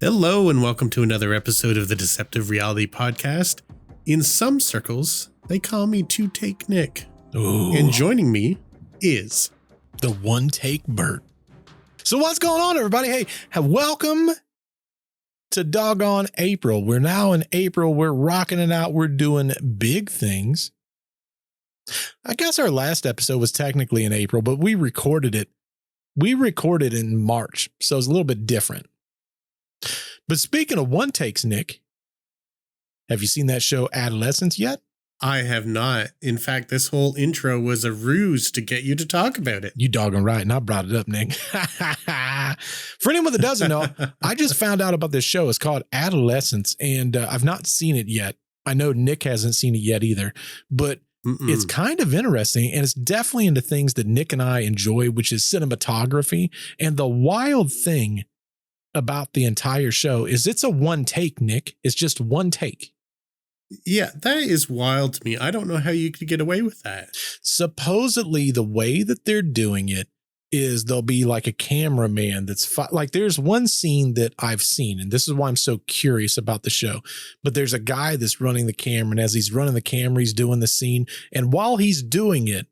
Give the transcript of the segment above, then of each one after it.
Hello and welcome to another episode of the Deceptive Reality Podcast. In some circles, they call me Two Take Nick. Ooh. And joining me is The One Take Bert. So what's going on, everybody? Hey, welcome to doggone April. We're now in April. We're rocking it out. We're doing big things. I guess our last episode was technically in April, but we recorded it. We recorded in March, so it's a little bit different. But speaking of one takes, Nick, have you seen that show Adolescence yet? I have not. In fact, this whole intro was a ruse to get you to talk about it. You doggone right. And I brought it up, Nick. For anyone that doesn't know, I just found out about this show. It's called Adolescence, and I've not seen it yet. I know Nick hasn't seen it yet either, but it's kind of interesting, and it's definitely into things that Nick and I enjoy, which is cinematography. And the wild thing about the entire show is it's a one take, Nick. It's just one take. Yeah, that is wild to me. I don't know how you could get away with that. Supposedly, the way that they're doing it is there'll be like a cameraman that's like there's one scene that I've seen, and this is why I'm so curious about the show. But there's a guy that's running the camera, and as he's running the camera, he's doing the scene. And while he's doing it,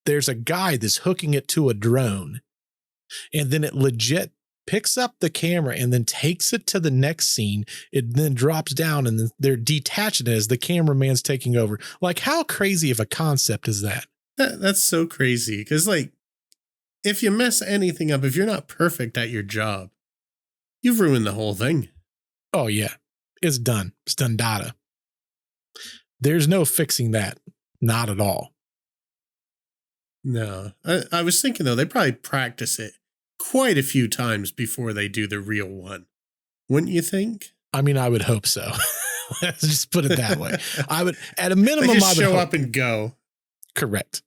there's a guy that's hooking it to a drone, and then it legit picks up the camera and then takes it to the next scene. It then drops down and then they're detaching it as the cameraman's taking over. Like, how crazy of a concept is that? That's so crazy. Because, like, if you mess anything up, if you're not perfect at your job, you've ruined the whole thing. Oh, yeah. It's done. It's done data. There's no fixing that. Not at all. No. I was thinking, though, they probably practice it quite a few times before they do the real one. Wouldn't you think? I mean, I would hope so. Let's just put it that way. I would, at a minimum, they just I would show hope. up and go. Correct.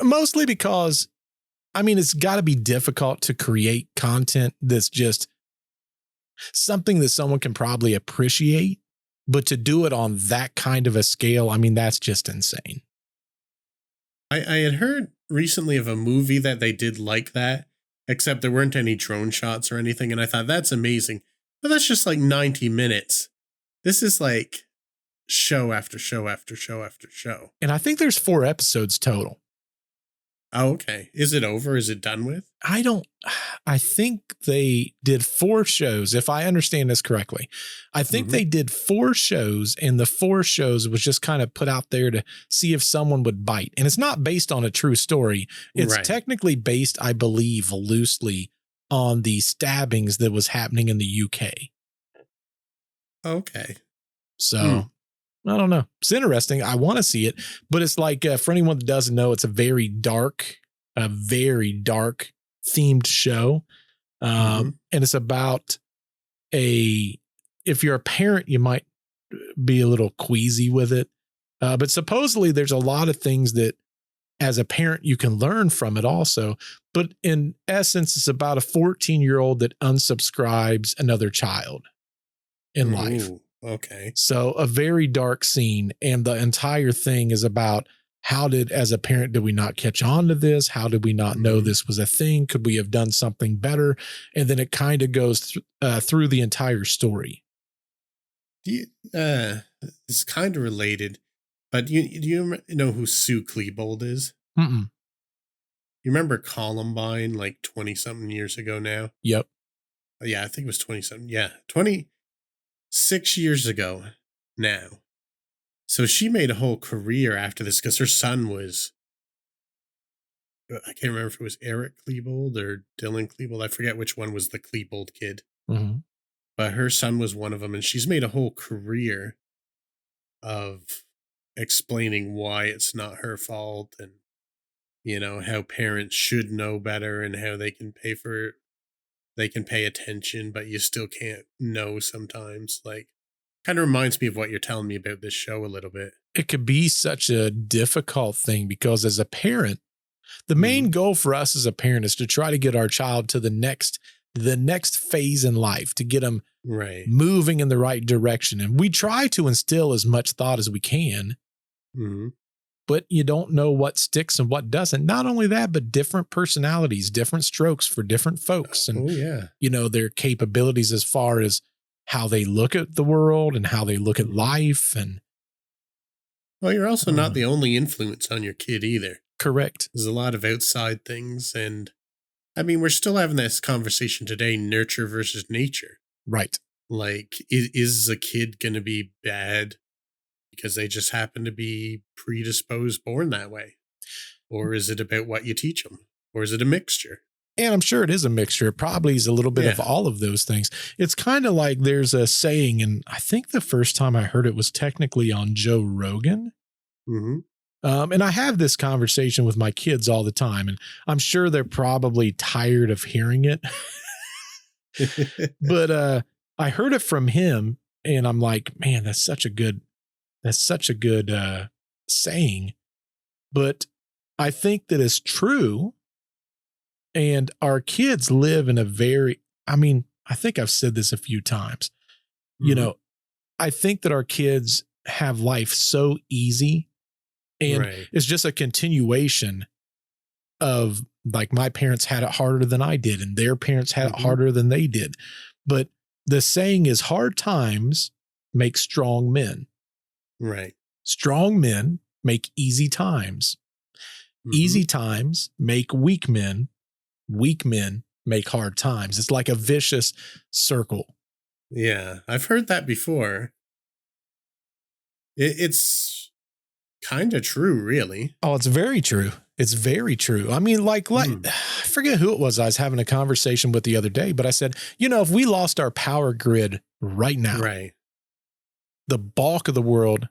Mostly because, I mean, it's got to be difficult to create content that's just something that someone can probably appreciate, but to do it on that kind of a scale, I mean, that's just insane. I had heard recently of a movie that they did like that, except there weren't any drone shots or anything, and I thought, that's amazing. But that's just like 90 minutes. This is like show after show after show after show. And I think there's 4 episodes total. Oh, okay. Is it over? Is it done with? I think they did 4 shows, if I understand this correctly. I think they did 4 shows, and the 4 shows was just kind of put out there to see if someone would bite. And it's not based on a true story. It's technically based, I believe, loosely on the stabbings that was happening in the UK. Okay. So I don't know. It's interesting. I want to see it, but it's like, for anyone that doesn't know, it's a very dark themed show. And it's about if you're a parent, you might be a little queasy with it. But supposedly there's a lot of things that as a parent, you can learn from it also. But in essence, it's about a 14-year-old that unsubscribes another child in life. Okay. So a very dark scene, and the entire thing is about as a parent, did we not catch on to this? How did we not know this was a thing? Could we have done something better? And then it kind of goes through the entire story. It's kind of related, but do you know who Sue Klebold is? Mm-mm. You remember Columbine like 20-something years ago now? Yep. Yeah, I think it was 20-something. Yeah, 26 years ago now. So she made a whole career after this because her son was, I can't remember if it was Eric Klebold or Dylan Klebold. I forget which one was the Klebold kid. Mm-hmm. But her son was one of them, and she's made a whole career of explaining why it's not her fault, and, you know, how parents should know better and how they can pay attention, but you still can't know sometimes. Like, kind of reminds me of what you're telling me about this show a little bit. It could be such a difficult thing because as a parent, the main goal for us as a parent is to try to get our child to the next phase in life, to get them moving in the right direction. And we try to instill as much thought as we can. but you don't know what sticks and what doesn't. Not only that, but different personalities, different strokes for different folks. And, their capabilities as far as how they look at the world and how they look at life. And well, you're also not the only influence on your kid either. Correct. There's a lot of outside things. And I mean, we're still having this conversation today, nurture versus nature. Right. Like, is a kid going to be bad because they just happen to be predisposed, born that way? Or is it about what you teach them? Or is it a mixture? And I'm sure it is a mixture. It probably is a little bit of all of those things. It's kind of like there's a saying, and I think the first time I heard it was technically on Joe Rogan. Mm-hmm. And I have this conversation with my kids all the time, and I'm sure they're probably tired of hearing it. But I heard it from him, and I'm like, man, that's such a good saying. But I think that it's true. And our kids live in I think I've said this a few times, I think that our kids have life so easy, and it's just a continuation of, like, my parents had it harder than I did, and their parents had it harder than they did. But the saying is, hard times make strong men. Right. Strong men make easy times. Easy times make weak men. Weak men make hard times. It's like a vicious circle. Yeah, I've heard that before. It's kind of true, really. Oh, it's very true. It's very true. I mean, like I forget who it was I was having a conversation with the other day, but I said, if we lost our power grid right now, the bulk of the world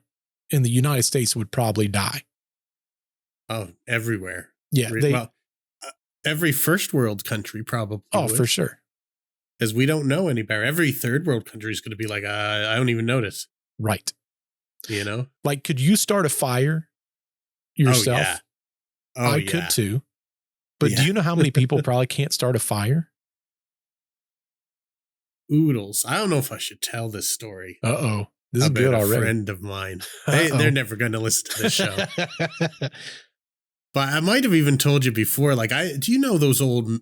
in the United States would probably die. Oh, everywhere. Yeah. Every first world country probably would. For sure. Because we don't know any better. Every third world country is going to be like, I don't even notice. Right. Like, could you start a fire yourself? I could too. But do you know how many people probably can't start a fire? Oodles. I don't know if I should tell this story. Uh-oh. This is good already. A friend of mine. They're never going to listen to this show. But I might have even told you before, like, do you know those old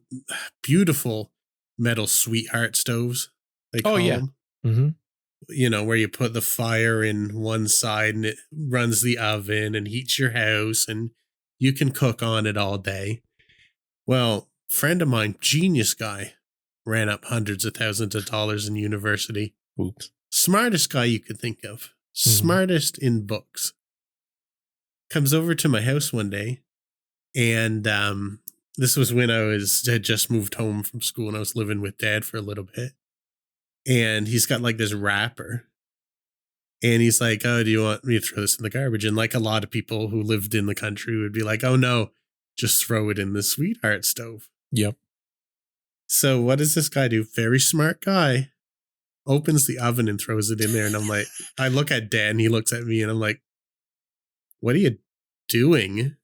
beautiful metal sweetheart stoves? They call them? Mm-hmm. Where you put the fire in one side and it runs the oven and heats your house and you can cook on it all day. Well, friend of mine, genius guy, ran up hundreds of thousands of dollars in university. Oops. Smartest guy you could think of. Smartest in books. Comes over to my house one day. And this was when I had just moved home from school and I was living with Dad for a little bit. And he's got like this wrapper. And he's like, oh, do you want me to throw this in the garbage? And like a lot of people who lived in the country would be like, oh, no, just throw it in the sweetheart stove. Yep. So what does this guy do? Very smart guy. Opens the oven and throws it in there. And I'm like, I look at Dad and he looks at me and I'm like, what are you doing?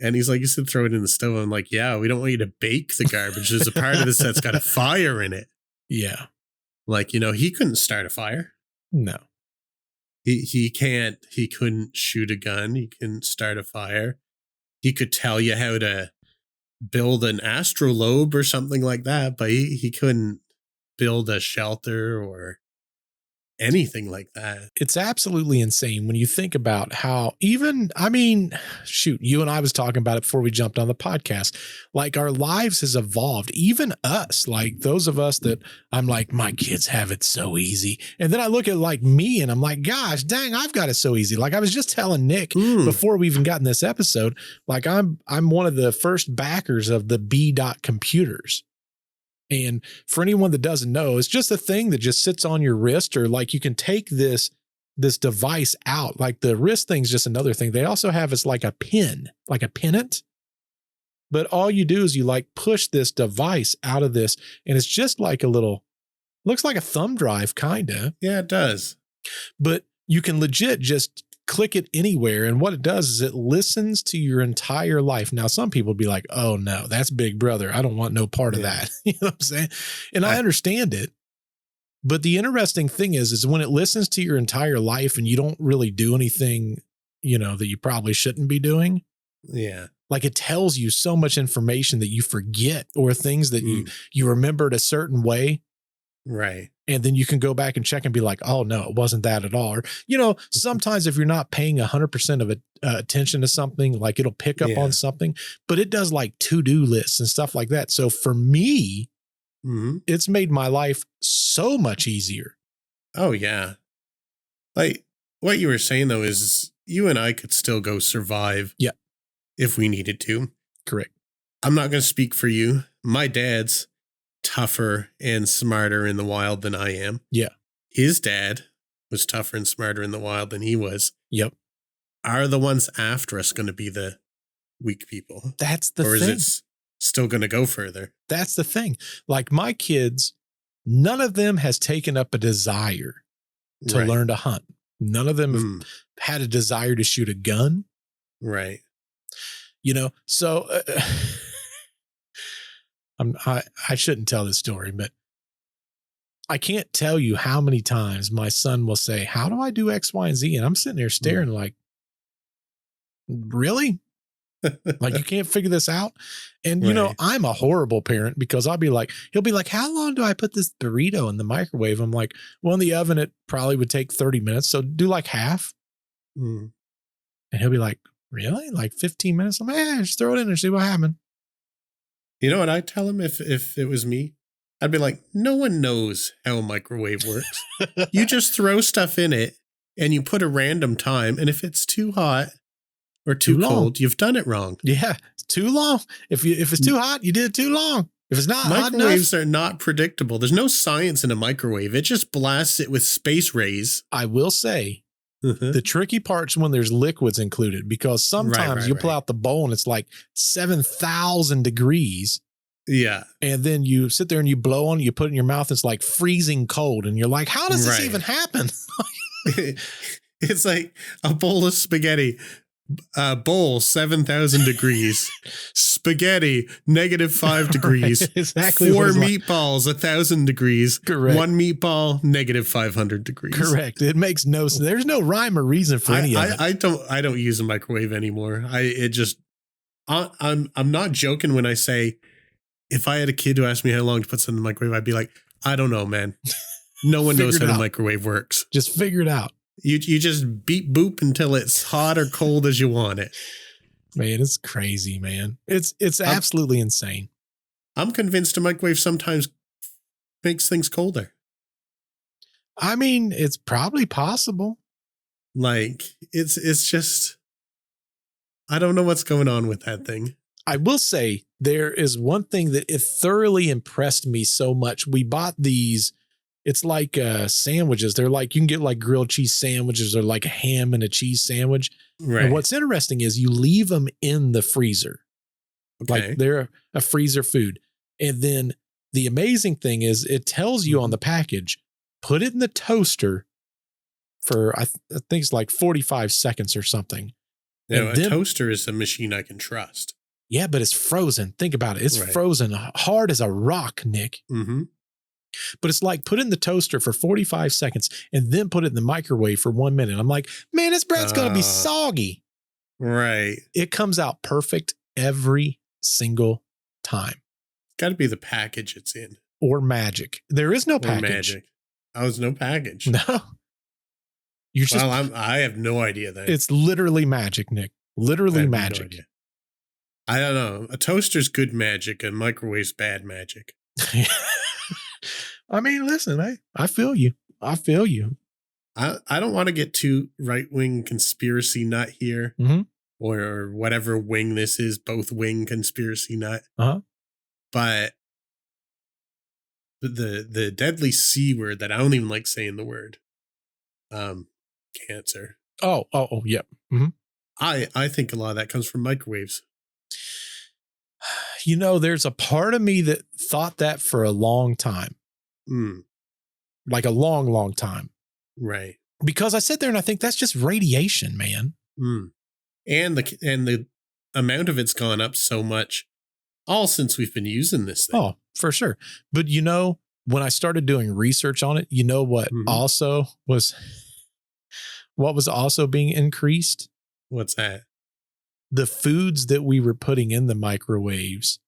And he's like, you said throw it in the stove. I'm like, yeah, we don't want you to bake the garbage. There's a part of this that's got a fire in it. Yeah. Like, he couldn't start a fire. No. He couldn't shoot a gun. He couldn't start a fire. He could tell you how to build an astrolabe or something like that, but he couldn't build a shelter or anything like that. It's absolutely insane when you think about how you and I was talking about it before we jumped on the podcast. Like, our lives has evolved, even us, like those of us that I'm like, my kids have it so easy. And then I look at like me and I'm like, gosh, dang, I've got it so easy. Like, I was just telling Nick before we even got in this episode, like I'm one of the first backers of the B.dot computers. And for anyone that doesn't know, it's just a thing that just sits on your wrist, or like you can take this device out. Like, the wrist thing's just another thing. They also have, it's like a pin, like a pennant. But all you do is you like push this device out of this, and it's just like looks like a thumb drive, kind of. Yeah, it does. But you can legit just click it anywhere. And what it does is it listens to your entire life. Now, some people would be like, oh no, that's Big Brother. I don't want no part of that. You know what I'm saying? And I understand it. But the interesting thing is when it listens to your entire life and you don't really do anything that you probably shouldn't be doing. Yeah. Like it tells you so much information that you forget, or things that you remembered a certain way. Right. And then you can go back and check and be like, oh no, it wasn't that at all. Or, sometimes if you're not paying 100% of attention to something, like it'll pick up on something, but it does like to-do lists and stuff like that. So for me, it's made my life so much easier. Oh yeah. Like what you were saying though, is you and I could still go survive. Yeah. If we needed to. Correct. I'm not going to speak for you. My dad's tougher and smarter in the wild than I am. Yeah. His dad was tougher and smarter in the wild than he was. Yep. Are the ones after us going to be the weak people? That's the thing. Or is it still going to go further? That's the thing. Like my kids, none of them has taken up a desire to learn to hunt. None of them have had a desire to shoot a gun. Right. So I shouldn't tell this story, but I can't tell you how many times my son will say, how do I do X, Y, and Z? And I'm sitting there staring like, really? Like you can't figure this out? And I'm a horrible parent because he'll be like, how long do I put this burrito in the microwave? I'm like, well, in the oven, it probably would take 30 minutes. So do like half. And he'll be like, really? Like 15 minutes? I'm like, just throw it in there, see what happened. You know what I'd tell him if it was me? I'd be like, no one knows how a microwave works. You just throw stuff in it and you put a random time. And if it's too hot or too cold, you've done it wrong. Yeah. It's too long. If it's too hot, you did it too long. If it's not hot enough. Microwaves are not predictable. There's no science in a microwave. It just blasts it with space rays. I will say, the tricky part's when there's liquids included, because sometimes you pull out the bowl and it's like 7,000 degrees. Yeah. And then you sit there and you blow on it, you put it in your mouth. It's like freezing cold. And you're like, how does this even happen? It's like a bowl of spaghetti. Bowl 7,000 degrees, spaghetti -5 degrees, right, exactly 4 meatballs 1,000 degrees, correct, 1 meatball -500 degrees. Correct. It makes no sense. There's no rhyme or reason for any of it. I don't use a microwave anymore. I'm not joking when I say if I had a kid who asked me how long to put something in the microwave, I'd be like, I don't know, man. No one knows how the microwave works. Just figure it out. You just beep boop until it's hot or cold as you want it. Man, it's crazy, man. It's absolutely insane. I'm convinced a microwave sometimes makes things colder. I mean, it's probably possible. Like it's just, I don't know what's going on with that thing. I will say there is one thing that it thoroughly impressed me so much. We bought these. It's like sandwiches. They're like, you can get like grilled cheese sandwiches or like a ham and a cheese sandwich. Right. And what's interesting is you leave them in the freezer. Okay. Like they're a freezer food. And then the amazing thing is it tells you on the package, put it in the toaster for, I think it's like 45 seconds or something. No, a toaster is a machine I can trust. Yeah, but it's frozen. Think about it. It's frozen hard as a rock, Nick. Mm-hmm. But it's like put it in the toaster for 45 seconds and then put it in the microwave for 1 minute. I'm like, man, this bread's going to be soggy. Right. It comes out perfect every single time. Got to be the package it's in. Or magic. There is no package. Magic. Oh, there's no package. No. You're just, I have no idea then. It's literally magic, Nick. Literally magic. No, I don't know. A toaster's good magic. A microwave's bad magic. I mean, listen, I feel you. I feel you. I don't want to get too right-wing conspiracy nut here, or whatever wing this is, both wing conspiracy nut. But the deadly C word that I don't even like saying the word, cancer. Oh, yep. Mm-hmm. I think a lot of that comes from microwaves. There's a part of me that thought that for a long time. Like a long, long time. Right. Because I sit there and I think that's just radiation, man. And the amount of it's gone up so much all since we've been using this thing. Oh, for sure. But when I started doing research on it, what was also being increased? What's that? The foods that we were putting in the microwaves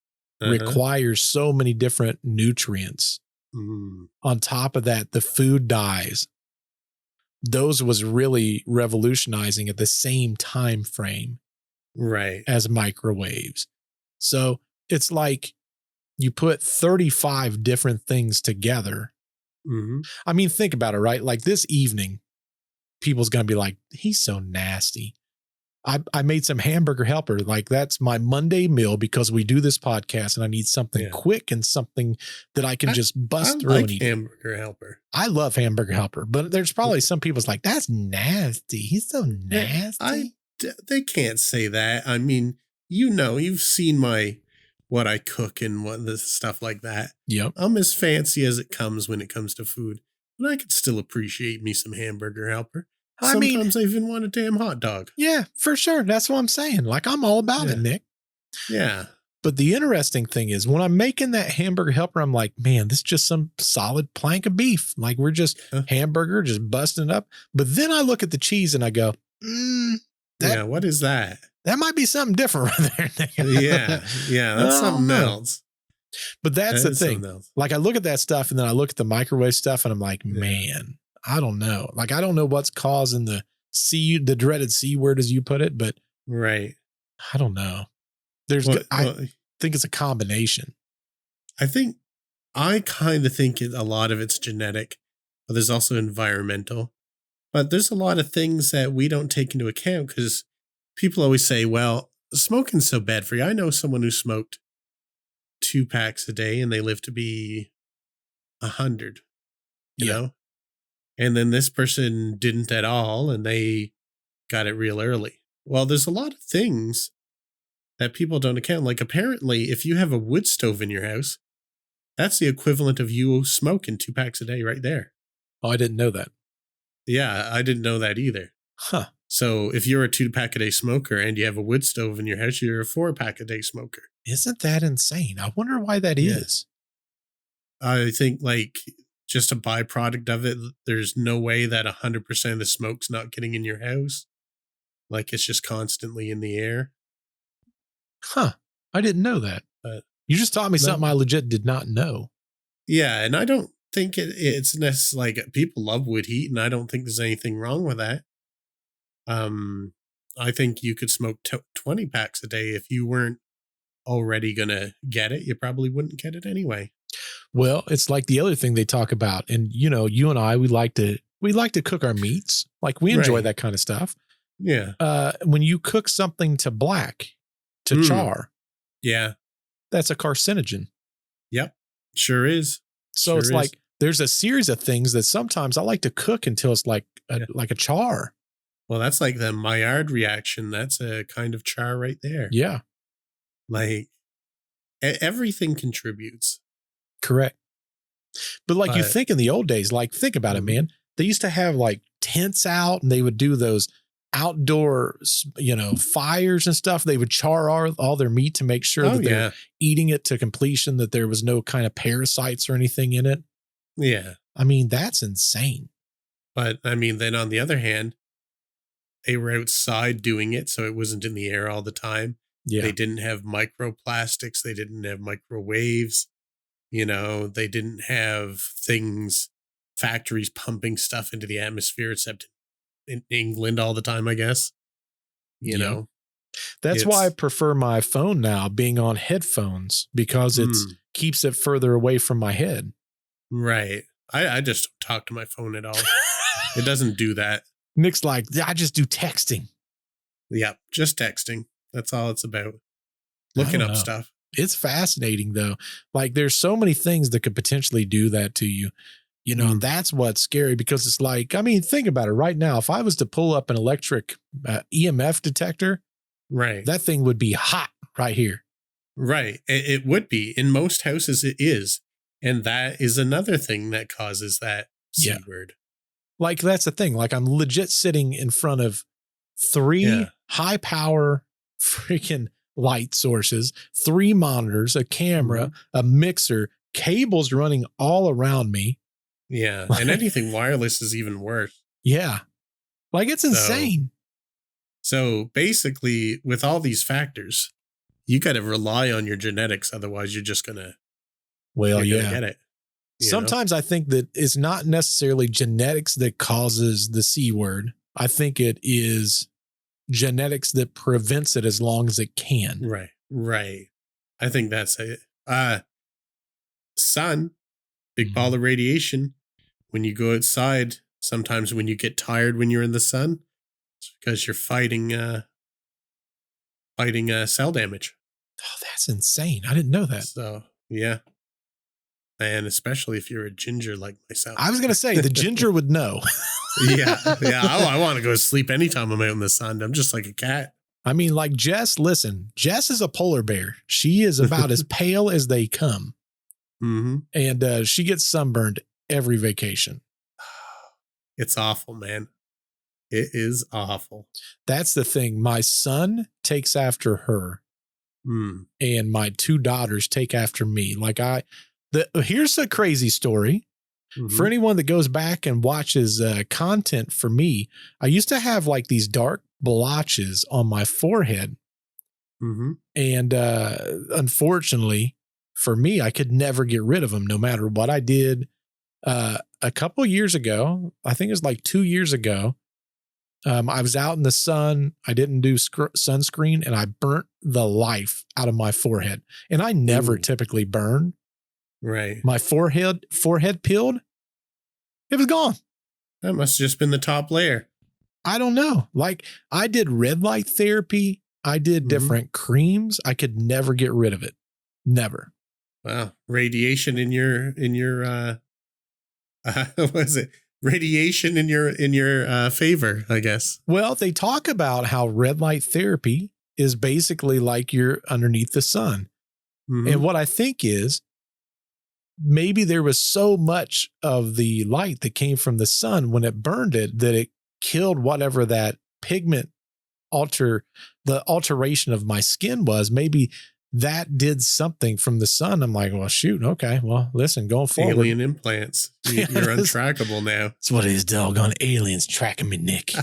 require so many different nutrients. On top of that, the food dyes. Those was really revolutionizing at the same time frame. Right. As microwaves. So it's like you put 35 different things together. I mean, think about it, right? Like this evening, people's going to be like, he's so nasty. I made some hamburger helper. Like that's my Monday meal because we do this podcast and I need something quick and something that I can just bust through and eat. Hamburger helper. I love hamburger helper, but there's probably some people's like, that's nasty. He's so nasty. They can't say that. I mean, you've seen what I cook and what the stuff like that. Yep. I'm as fancy as it comes when it comes to food, but I could still appreciate me some hamburger helper. Sometimes I even want a damn hot dog. Yeah, for sure. That's what I'm saying. Like I'm all about it, Nick. Yeah. But the interesting thing is when I'm making that hamburger helper, I'm like, man, this is just some solid plank of beef. Like we're just hamburger, just busting it up. But then I look at the cheese and I go, what is that? That might be something different right there. Yeah, that's something else. But that's the thing. Like I look at that stuff and then I look at the microwave stuff and I'm like, man, I don't know. Like I don't know what's causing the dreaded C word as you put it, but right. I don't know. I think it's a combination. I kind of think a lot of it's genetic, but there's also environmental. But there's a lot of things that we don't take into account because people always say, well, smoking's so bad for you. I know someone who smoked 2 packs a day and they lived to be 100, you know? And then this person didn't at all and they got it real early. Well, there's a lot of things that people don't account. Like apparently, if you have a wood stove in your house, that's the equivalent of you smoking 2 packs a day right there. Oh, I didn't know that. Yeah, I didn't know that either. Huh. So if you're a 2-pack-a-day smoker and you have a wood stove in your house, you're a 4-pack-a-day smoker. Isn't that insane? I wonder why that is. I think like just a byproduct of it, there's no way that 100% of the smoke's not getting in your house. Like it's just constantly in the air. Huh. I didn't know that. You just taught me something I legit did not know. Yeah, and I don't think it's necessarily like people love wood heat, and I don't think there's anything wrong with that. I think you could smoke 20 packs a day if you weren't already going to get it. You probably wouldn't get it anyway. Well, it's like the other thing they talk about. And, you and I, we like to cook our meats. Like we enjoy that kind of stuff. Yeah. When you cook something to black, to char. Yeah. That's a carcinogen. Yep. Sure is. So it's like there's a series of things that sometimes I like to cook until it's like a char. Well, that's like the Maillard reaction. That's a kind of char right there. Yeah. Like everything contributes. Correct. But you think in the old days, like think about it, man. They used to have like tents out and they would do those outdoor, fires and stuff. They would char all their meat to make sure that they're eating it to completion, that there was no kind of parasites or anything in it. Yeah. I mean, that's insane. But I mean, then on the other hand, they were outside doing it, so it wasn't in the air all the time. Yeah. They didn't have microplastics. They didn't have microwaves. They didn't have factories pumping stuff into the atmosphere, except in England all the time, I guess. You know, that's why I prefer my phone now being on headphones because it keeps it further away from my head. Right. I just don't talk to my phone at all. It doesn't do that. Nick's like, I just do texting. Yep. Just texting. That's all it's about. Looking up stuff. It's fascinating though. Like there's so many things that could potentially do that to you. And that's what's scary because it's like, I mean, think about it right now. If I was to pull up an electric EMF detector, right, that thing would be hot right here. Right. It would be. In most houses it is. And that is another thing that causes that C word. Like that's the thing. Like I'm legit sitting in front of 3 high power freaking light sources, 3 monitors, a camera, a mixer, cables running all around me. Yeah. And anything wireless is even worse. Yeah. Like it's insane. So basically, with all these factors, you got to rely on your genetics. Otherwise, you're just going to get it. Sometimes I think that it's not necessarily genetics that causes the C word. I think it is genetics that prevents it as long as it can. Right. I think that's it. Sun, big ball of radiation. When you go outside, sometimes when you get tired when you're in the sun, it's because you're fighting cell damage. Oh, that's insane. I didn't know that. So, yeah. And especially if you're a ginger like myself. I was going to say the ginger would know. Yeah. I want to go to sleep anytime I'm out in the sun. I'm just like a cat. I mean, like Jess, listen, Jess is a polar bear. She is about as pale as they come. Mm-hmm. And she gets sunburned every vacation. It's awful, man. It is awful. That's the thing. My son takes after her. And my two daughters take after me. Here's a crazy story. Mm-hmm. For anyone that goes back and watches content for me, I used to have like these dark blotches on my forehead. Mm-hmm. And unfortunately for me, I could never get rid of them no matter what I did. A couple years ago, I think it was like 2 years ago, I was out in the sun. I didn't do sunscreen and I burnt the life out of my forehead. And I never typically burn. Right. My forehead peeled. It was gone. That must have just been the top layer. I don't know. Like I did red light therapy. I did different creams. I could never get rid of it. Never. Wow. Radiation in your what is it? Radiation in your favor, I guess. Well, they talk about how red light therapy is basically like you're underneath the sun. Mm-hmm. And what I think is maybe there was so much of the light that came from the sun when it burned it that it killed whatever that pigment the alteration of my skin was. Maybe that did something from the sun. I'm like, well, shoot. Okay. Well, listen, going forward. Alien implants. You're untrackable now. That's what it is, doggone aliens tracking me, Nick.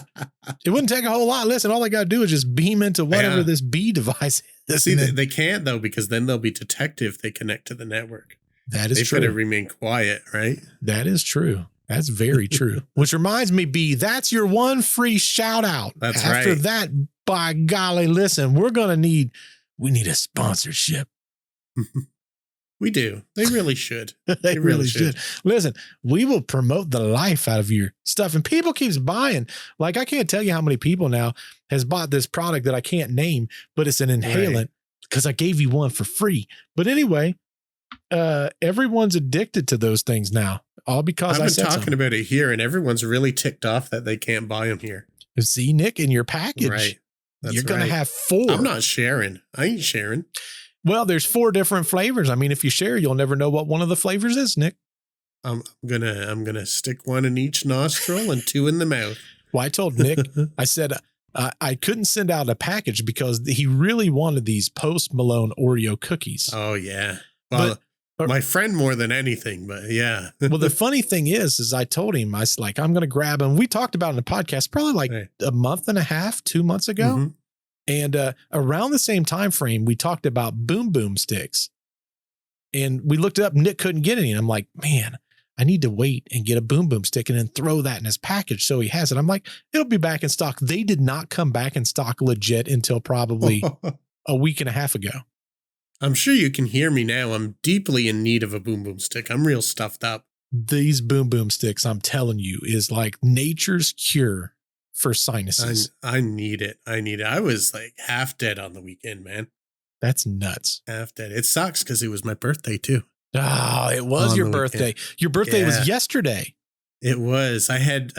It wouldn't take a whole lot. Listen, all I got to do is just beam into whatever this B device is. See, they can't though, because then they'll be detected if they connect to the network. That is true. They better remain quiet, right? That is true. That's very true. Which reminds me, B, that's your one free shout out. That's right. After that, by golly, listen, we need a sponsorship. We do. They really should. They really should. Listen, we will promote the life out of your stuff. And people keeps buying. Like, I can't tell you how many people now has bought this product that I can't name, but it's an inhalant because I gave you one for free. But anyway, everyone's addicted to those things now. All because I've been talking about it here, and everyone's really ticked off that they can't buy them here. See, Nick, in your package. Right. You're going to have 4. I'm not sharing. I ain't sharing. Well, there's 4 different flavors. I mean, if you share, you'll never know what one of the flavors is, Nick. I'm gonna stick one in each nostril and 2 in the mouth. Well, I told Nick, I said I couldn't send out a package because he really wanted these Post Malone Oreo cookies. Oh yeah. Well, my friend more than anything, but yeah. Well, the funny thing is I told him, I was like, I'm going to grab them. We talked about it in the podcast probably like a month and a half, 2 months ago. Mm-hmm. And around the same time frame, we talked about boom boom sticks. And we looked it up. Nick couldn't get any. And I'm like, man, I need to wait and get a boom boom stick and then throw that in his package so he has it. I'm like, it'll be back in stock. They did not come back in stock legit until probably a week and a half ago. I'm sure you can hear me now. I'm deeply in need of a boom boom stick. I'm real stuffed up. These boom boom sticks, I'm telling you, is like nature's cure for sinuses. I need it. I was like half dead on the weekend, man. That's nuts. Half dead. It sucks because it was my birthday too. Oh, it was your birthday. Weekend. Your birthday was yesterday. It was. I had,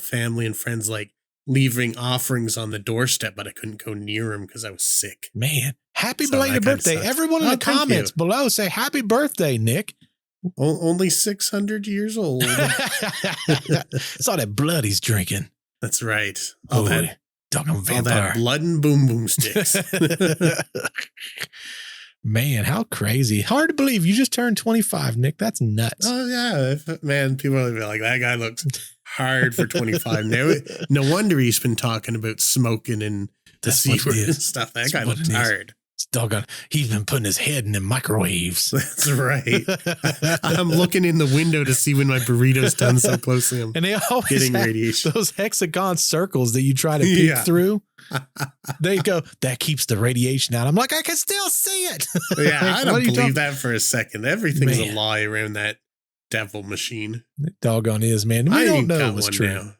family and friends like leaving offerings on the doorstep, but I couldn't go near them because I was sick. Man, happy belated birthday. Everyone in the comments below say happy birthday, Nick. Only 600 years old. It's all that blood he's drinking. That's right. All that blood and boom boom sticks. Man, how crazy. Hard to believe you just turned 25, Nick. That's nuts. Oh, yeah. Man, people will be like, that guy looks hard for 25. Now, no wonder he's been talking about smoking and the C word and stuff. That guy looks hard. It's doggone. He's been putting his head in the microwaves. That's right. I'm looking in the window to see when my burrito's done so closely. I'm and they always getting have radiation. those hexagon circles that you try to peek through. They go, that keeps the radiation out. I'm like, I can still see it. Yeah, I don't believe that for a second. Everything's a lie around that devil machine. It doggone is, man. We don't know what's true. Now.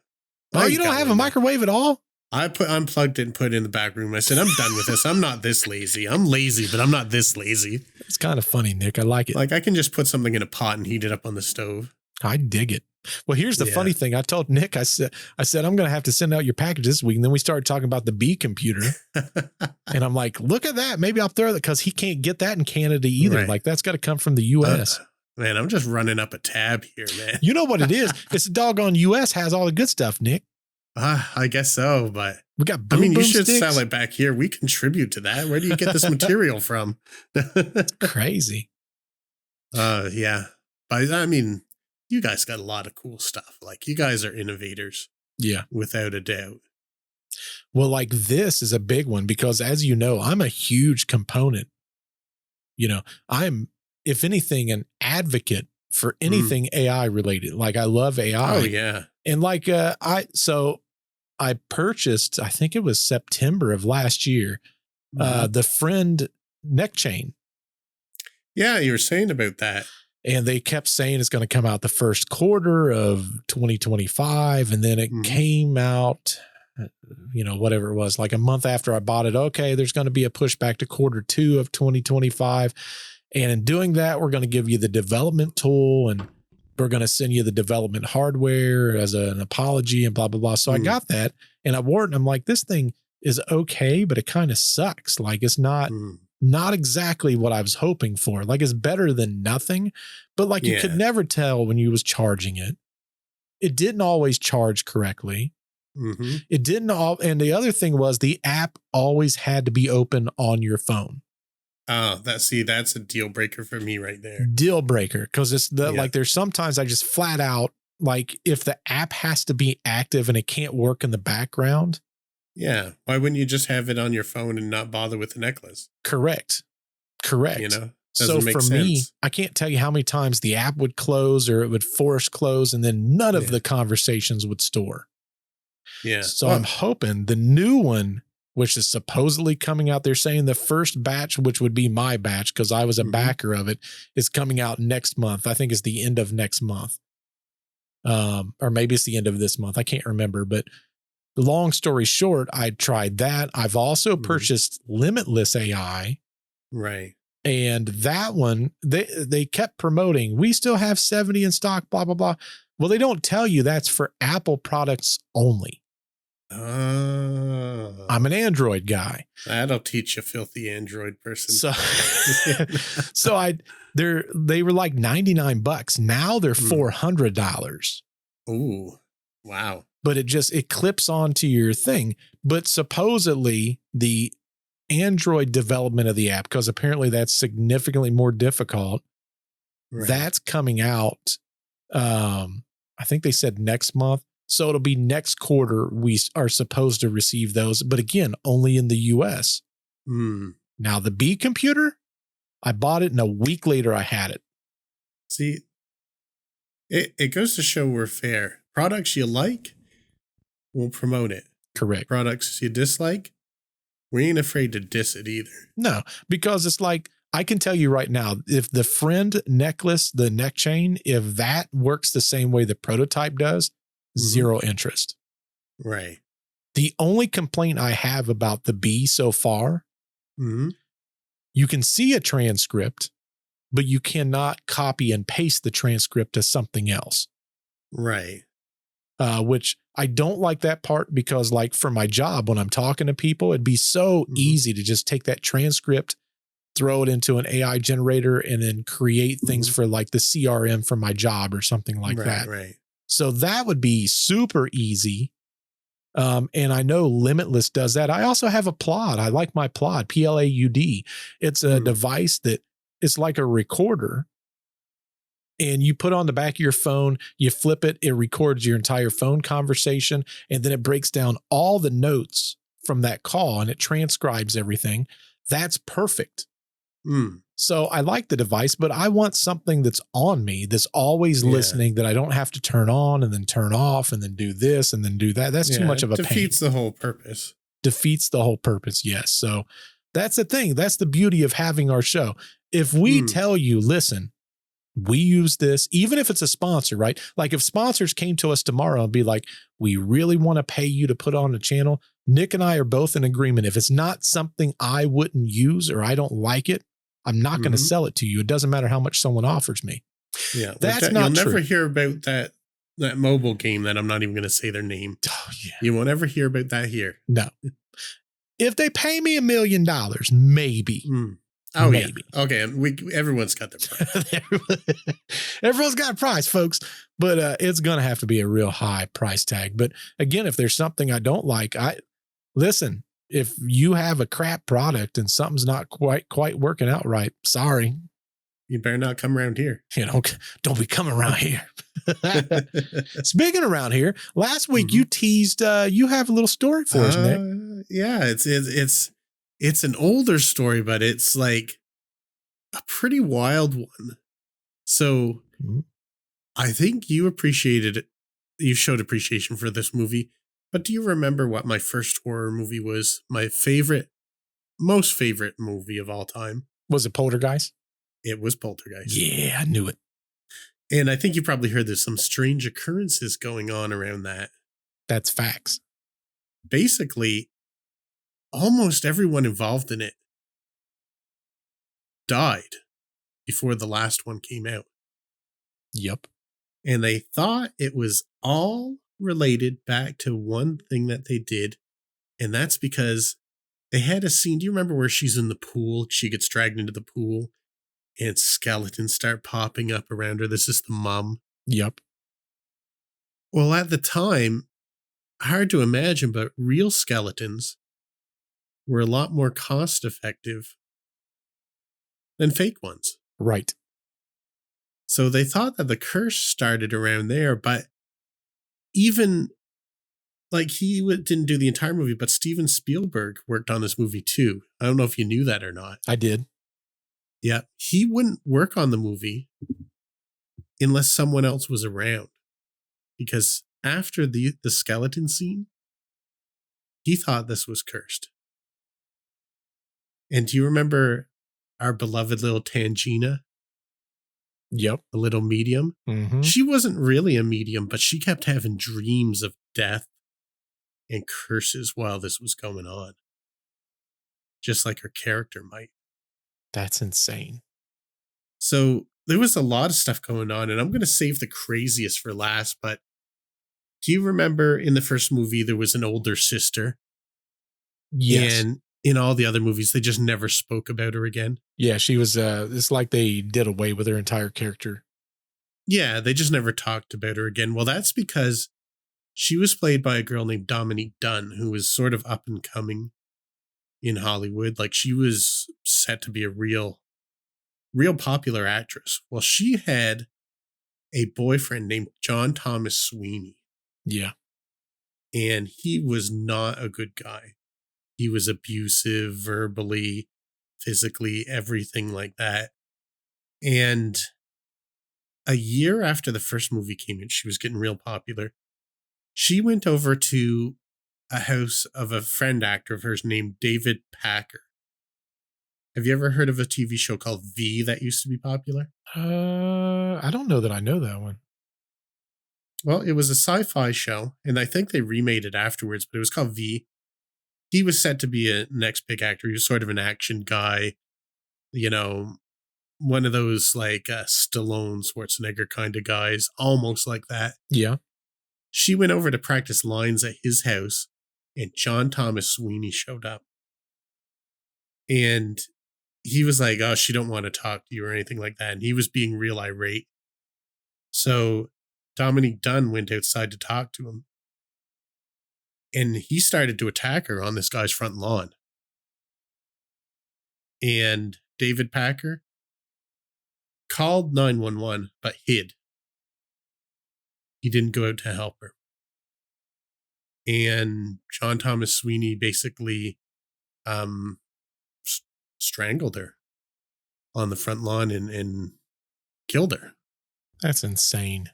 Oh, you don't have a microwave at all? I unplugged it and put it in the back room. I said, I'm done with this. I'm not this lazy. I'm lazy, but I'm not this lazy. It's kind of funny, Nick. I like it. Like, I can just put something in a pot and heat it up on the stove. I dig it. Well, here's the funny thing. I told Nick, I said, I'm going to have to send out your package this week. And then we started talking about the B computer. And I'm like, look at that. Maybe I'll throw that because he can't get that in Canada either. Right. Like, that's got to come from the U.S. Man, I'm just running up a tab here, man. You know what it is? It's the doggone U.S. has all the good stuff, Nick. I guess so, but we got you should sell it back here. We contribute to that. Where do you get this material from? Crazy. Yeah. But I mean, you guys got a lot of cool stuff. Like, you guys are innovators. Yeah. Without a doubt. Well, like, this is a big one because, as you know, I'm a huge component. You know, I'm, if anything, an advocate for anything AI related. Like, I love AI. Oh, yeah. And like, I purchased, I think it was September of last year, the Friend neck chain. Yeah, you were saying about that. And they kept saying it's going to come out the first quarter of 2025. And then it came out, you know, whatever it was, like a month after I bought it. Okay, there's going to be a pushback to quarter 2 of 2025. And in doing that, we're going to give you the development tool and we're going to send you the development hardware as an apology and blah, blah, blah. So I got that and I wore it and I'm like, this thing is okay, but it kind of sucks. Like, it's not exactly what I was hoping for. Like, it's better than nothing, but like you could never tell when you was charging it. It didn't always charge correctly. It didn't and the other thing was the app always had to be open on your phone. Oh, that's a deal breaker for me right there. Deal breaker. Cause it's like, there's sometimes I just flat out, like, if the app has to be active and it can't work in the background. Yeah. Why wouldn't you just have it on your phone and not bother with the necklace? Correct. You know, so for me, I can't tell you how many times the app would close or it would force close and then none of the conversations would store. Yeah. So I'm hoping the new one, which is supposedly coming out, they're saying the first batch, which would be my batch because I was a backer of it, is coming out next month. I think it's the end of next month. Or maybe it's the end of this month. I can't remember, but long story short, I tried that. I've also purchased Limitless AI. Right. And that one, they kept promoting, we still have 70 in stock, blah, blah, blah. Well, they don't tell you that's for Apple products only. I'm an Android guy. That'll teach a filthy Android person. So they were like $99. Now they're $400. Ooh, wow. But it clips onto your thing. But supposedly the Android development of the app, because apparently that's significantly more difficult. Right. That's coming out. I think they said next month. So it'll be next quarter we are supposed to receive those, but again, only in the US. Now the B computer, I bought it and a week later I had it. See, it goes to show we're fair. Products you like, we'll promote it. Correct. Products you dislike, we ain't afraid to diss it either. No, because it's like, I can tell you right now, if the Friend necklace, the neck chain, if that works the same way the prototype does, zero interest. Right. The only complaint I have about the B so far, you can see a transcript, but you cannot copy and paste the transcript to something else. Right. Which I don't like that part because, like, for my job, when I'm talking to people, it'd be so easy to just take that transcript, throw it into an AI generator, and then create things for like the CRM for my job or something like that. Right. So that would be super easy. And I know Limitless does that. I also have a Plod. I like my Plod, PLAUD. It's a device that it's like a recorder. and you put on the back of your phone, you flip it, it records your entire phone conversation, and then it breaks down all the notes from that call and it transcribes everything. That's perfect. Mm. So I like the device, but I want something that's on me, that's always listening, that I don't have to turn on and then turn off and then do this and then do that. That's too much of a pain. Defeats the whole purpose. Defeats the whole purpose. Yes. So that's the thing. That's the beauty of having our show. If we tell you, listen, we use this, even if it's a sponsor, right? Like if sponsors came to us tomorrow and be like, we really want to pay you to put on the channel. Nick and I are both in agreement. If it's not something I wouldn't use or I don't like it, I'm not going to sell it to you. It doesn't matter how much someone offers me. Yeah. That's not You'll true. never hear about that mobile game that I'm not even going to say their name. Oh, yeah. You won't ever hear about that here. No. If they pay me $1 million, maybe. Oh, maybe. Yeah. Okay. Everyone's got their price. Everyone's got a price, folks, but it's going to have to be a real high price tag. But again, if there's something I don't like, listen, if you have a crap product and something's not quite working out right, sorry. You better not come around here. You know, don't be coming around here. Speaking around here, last week you teased, you have a little story for us, Nick. Yeah, it's an older story, but it's like a pretty wild one. So I think you appreciated it. You showed appreciation for this movie. But do you remember what my first horror movie was? My most favorite movie of all time. Was it Poltergeist? It was Poltergeist. Yeah, I knew it. And I think you probably heard there's some strange occurrences going on around that. That's facts. Basically, almost everyone involved in it died before the last one came out. Yep. And they thought it was all related back to one thing that they did. And that's because they had a scene. Do you remember where she's in the pool? She gets dragged into the pool and skeletons start popping up around her. This is the mom. Yep. Well, at the time, hard to imagine, but real skeletons were a lot more cost effective than fake ones. Right. So they thought that the curse started around there, but even like he didn't do the entire movie, but Steven Spielberg worked on this movie too. I don't know if you knew that or not. I did. Yeah. He wouldn't work on the movie unless someone else was around. Because after the skeleton scene, he thought this was cursed. And do you remember our beloved little Tangina? Yep. The little medium? Mm-hmm. She wasn't really a medium, but she kept having dreams of death and curses while this was going on. Just like her character might. That's insane. So there was a lot of stuff going on, and I'm going to save the craziest for last, but do you remember in the first movie, there was an older sister? Yes. And in all the other movies, they just never spoke about her again. Yeah, she was, it's like they did away with her entire character. Yeah, they just never talked about her again. Well, that's because she was played by a girl named Dominique Dunn, who was sort of up and coming in Hollywood. Like she was set to be a real popular actress. Well, she had a boyfriend named John Thomas Sweeney. Yeah. And he was not a good guy. He was abusive, verbally, physically, everything like that. And a year after the first movie came in, she was getting real popular. She went over to a house of a friend actor of hers named David Packer. Have you ever heard of a TV show called V that used to be popular? I don't know that I know that one. Well, it was a sci-fi show, and I think they remade it afterwards, but it was called V. He was set to be a next big actor. He was sort of an action guy, you know, one of those like Stallone, Schwarzenegger kind of guys, almost like that. Yeah. She went over to practice lines at his house, and John Thomas Sweeney showed up. And he was like, oh, she don't want to talk to you or anything like that. And he was being real irate. So Dominique Dunn went outside to talk to him. And he started to attack her on this guy's front lawn. And David Packer, called 911, but hid. He didn't go out to help her. And John Thomas Sweeney basically strangled her on the front lawn and killed her. That's insane.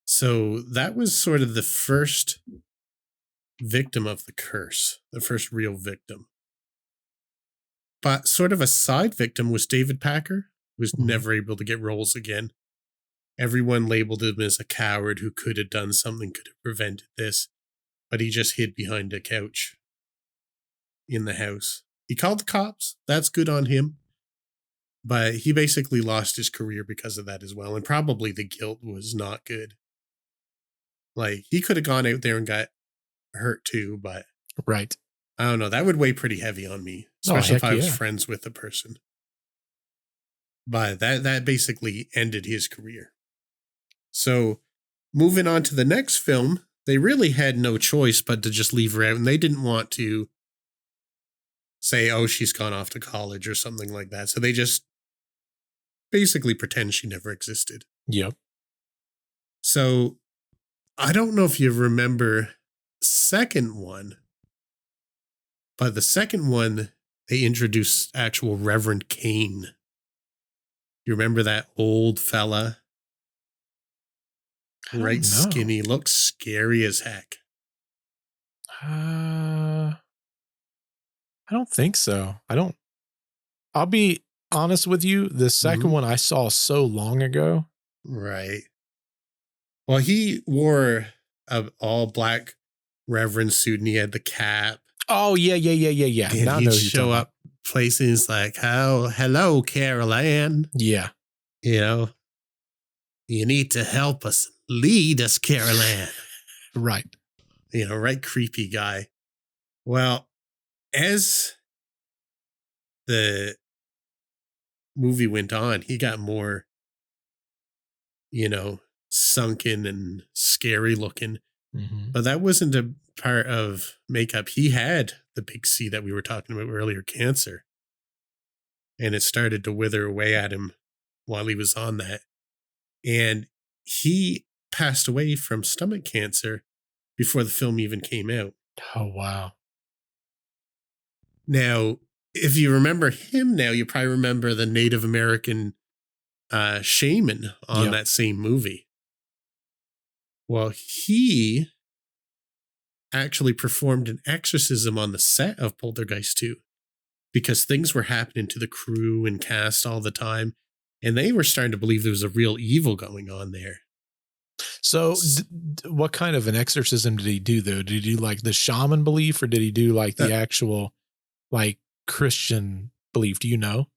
So that was sort of the first victim of the curse, the first real victim. But sort of a side victim was David Packer, who was never able to get roles again. Everyone labeled him as a coward who could have done something, could have prevented this, but he just hid behind a couch in the house. He called the cops. That's good on him. But he basically lost his career because of that as well. And probably the guilt was not good. Like, he could have gone out there and got hurt too, but right. I don't know. That would weigh pretty heavy on me, especially if I was yeah. friends with the person. But that basically ended his career. So moving on to the next film, they really had no choice but to just leave her out. And they didn't want to say, oh, she's gone off to college or something like that. So they just basically pretend she never existed. Yep. So I don't know if you remember second one, but the second one, they introduced actual Reverend Cain. You remember that old fella? Right, skinny, looks scary as heck. I don't think so. I'll be honest with you. The second one I saw so long ago. Right. Well, he wore a all black reverend suit and he had the cap. Oh, yeah. And now he'd show up places like, oh, hello, Carol Ann. Yeah. You know, you need to help us, lead us, Carol Ann. Right. You know, right, creepy guy. Well, as the movie went on, he got more, you know, sunken and scary looking. But that wasn't a part of makeup. He had the big C that we were talking about earlier, cancer. And it started to wither away at him while he was on that. And he passed away from stomach cancer before the film even came out. Oh, wow. Now, if you remember him now, you probably remember the Native American shaman on that same movie. Well, he actually performed an exorcism on the set of Poltergeist 2 because things were happening to the crew and cast all the time. And they were starting to believe there was a real evil going on there. So what kind of an exorcism did he do, though? Did he do like the shaman belief or did he do like the actual like Christian belief? Do you know?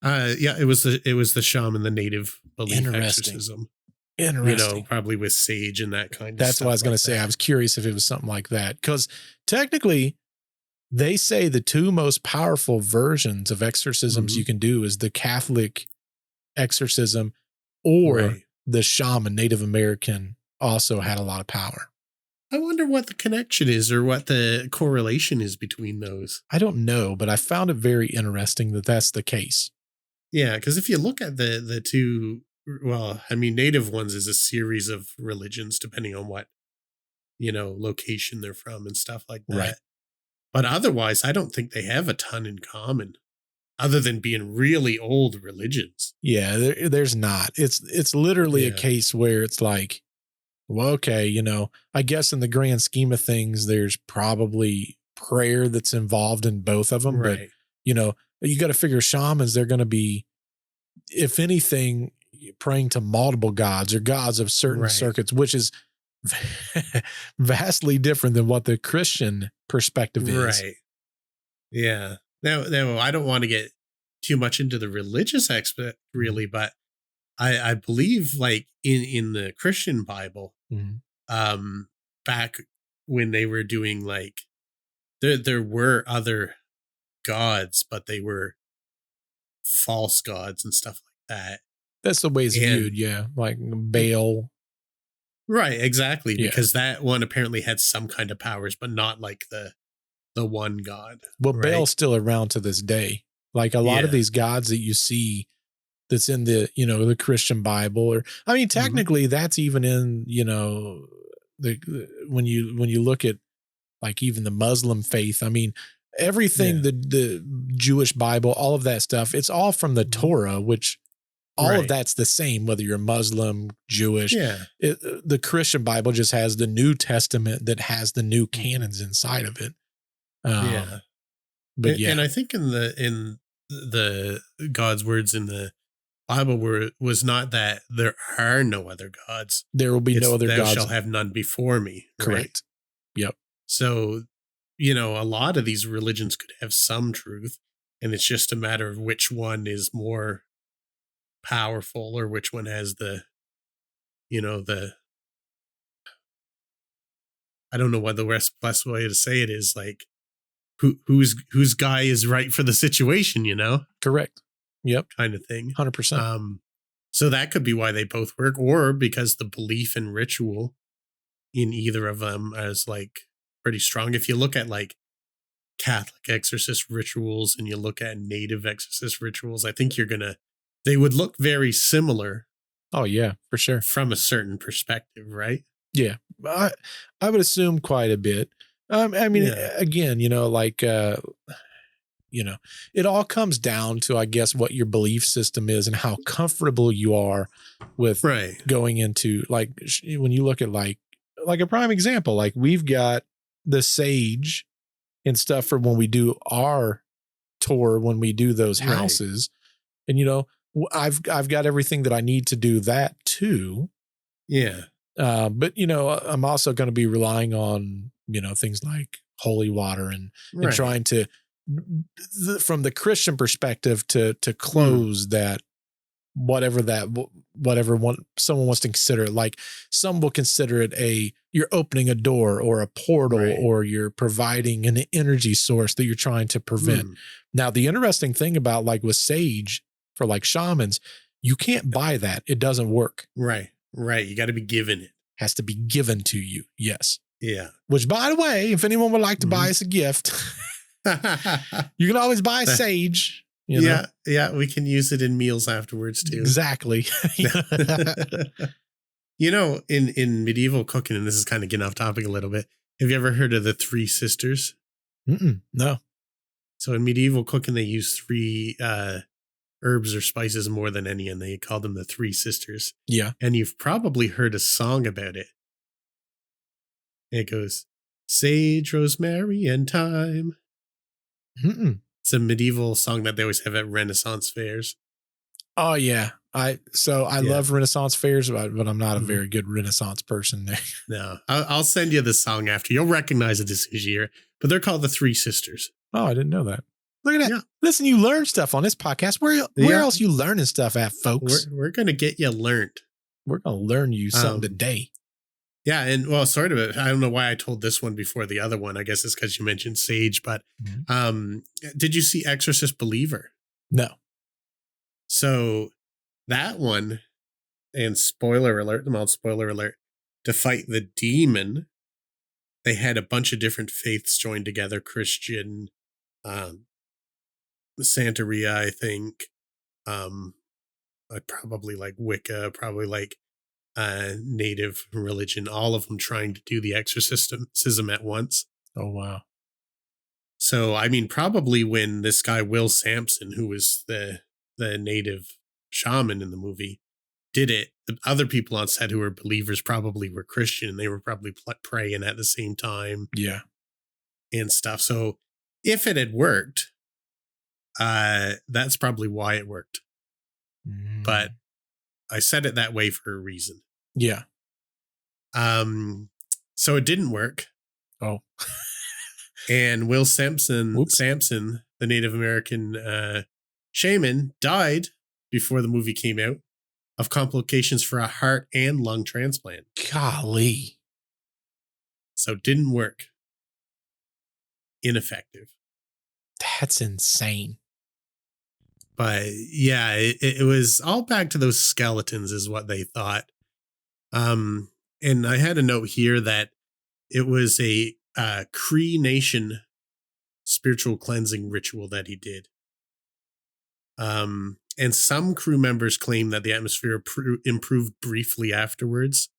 Yeah, it was the shaman, the native belief exorcism. Interesting. You know, probably with sage and that kind of That's stuff. what I was going to say. I was curious if it was something like that. Because technically, they say the two most powerful versions of exorcisms you can do is the Catholic exorcism or the shaman. Native American also had a lot of power. I wonder what the connection is or what the correlation is between those. I don't know, but I found it very interesting that that's the case. Yeah, because if you look at the two, well, I mean, native ones is a series of religions depending on what, you know, location they're from and stuff like that. Right. But otherwise, I don't think they have a ton in common other than being really old religions. Yeah, there's not. It's literally a case where it's like, well, okay, you know, I guess in the grand scheme of things, there's probably prayer that's involved in both of them. Right. But, you know, you got to figure shamans, they're going to be, if anything, praying to multiple gods or gods of certain circuits, which is vastly different than what the Christian perspective is. Right. Yeah. Now, I don't want to get too much into the religious aspect, really, but I believe, like in the Christian Bible, back when they were doing like there were other gods, but they were false gods and stuff like that. That's the way it's viewed, yeah. Like Baal. Right, exactly. Because that one apparently had some kind of powers, but not like the one god. Well, Baal's still around to this day. Like a lot of these gods that you see that's in the, the Christian Bible, or, I mean, technically that's even in, when you look at like even the Muslim faith, I mean, everything, the Jewish Bible, all of that stuff, it's all from the Torah, which all of that's the same, whether you're Muslim, Jewish. Yeah. The Christian Bible just has the New Testament that has the new canons inside of it. But and I think in the God's words in the Bible was not that there are no other gods. There will be no other gods. Thou shall have none before me. Correct. Right? Yep. So, a lot of these religions could have some truth, and it's just a matter of which one is more powerful or which one has the I don't know what the best way to say it is, like whose guy is right for the situation, Correct. Yep. Kind of thing. 100%. So that could be why they both work, or because the belief and ritual in either of them is like pretty strong. If you look at like Catholic exorcist rituals and you look at native exorcist rituals, I think they would look very similar. Oh yeah, for sure. From a certain perspective, right? Yeah. I would assume quite a bit. I mean, again, it all comes down to, I guess, what your belief system is and how comfortable you are with going into, like, when you look at like a prime example, like we've got the sage and stuff for when we do our tour, when we do those houses, and, I've got everything that I need to do that too. Yeah. But I'm also going to be relying on, things like holy water and trying to, from the Christian perspective, to close that, whatever someone wants to consider it. Like some will consider it you're opening a door or a portal, or you're providing an energy source that you're trying to prevent. Now, the interesting thing about like with sage for like shamans, you can't buy that. It doesn't work. Right. You got to be given it. Has to be given to you. Yes. Yeah. Which, by the way, if anyone would like to buy us a gift, you can always buy sage. Yeah. We can use it in meals afterwards too. Exactly. In medieval cooking, and this is kind of getting off topic a little bit, have you ever heard of the Three Sisters? No. So in medieval cooking, they use three herbs or spices more than any, and they call them the Three Sisters. Yeah. And you've probably heard a song about it. It goes, sage, rosemary, and thyme. It's a medieval song that they always have at Renaissance fairs. Oh yeah. I love Renaissance fairs, but I'm not a very good Renaissance person. No, I'll send you the song after. You'll recognize it as soon as you hear it. But they're called the Three Sisters. Oh, I didn't know that. Look at that. Yeah. Listen, you learn stuff on this podcast. Where else you learning stuff at, folks? We're going to get you learned. We're going to learn you something today. Yeah. And well, sort of, I don't know why I told this one before the other one. I guess it's because you mentioned sage, but did you see Exorcist Believer? No. So that one, and spoiler alert, to fight the demon, they had a bunch of different faiths joined together, Christian, Santeria, I think, probably like Wicca, probably like native religion, all of them trying to do the exorcism at once. Oh, wow. So, I mean, probably when this guy, Will Sampson, who was the native shaman in the movie, did it, the other people on set who were believers probably were Christian, and they were probably praying at the same time. Yeah. And stuff. So if it had worked, that's probably why it worked. But I said it that way for a reason. Yeah. So it didn't work. Oh. And Will Sampson, the Native American shaman, died before the movie came out of complications for a heart and lung transplant. Golly. So it didn't work. Ineffective. That's insane. But yeah, it was all back to those skeletons is what they thought. And I had a note here that it was a Cree Nation spiritual cleansing ritual that he did. And some crew members claim that the atmosphere improved briefly afterwards,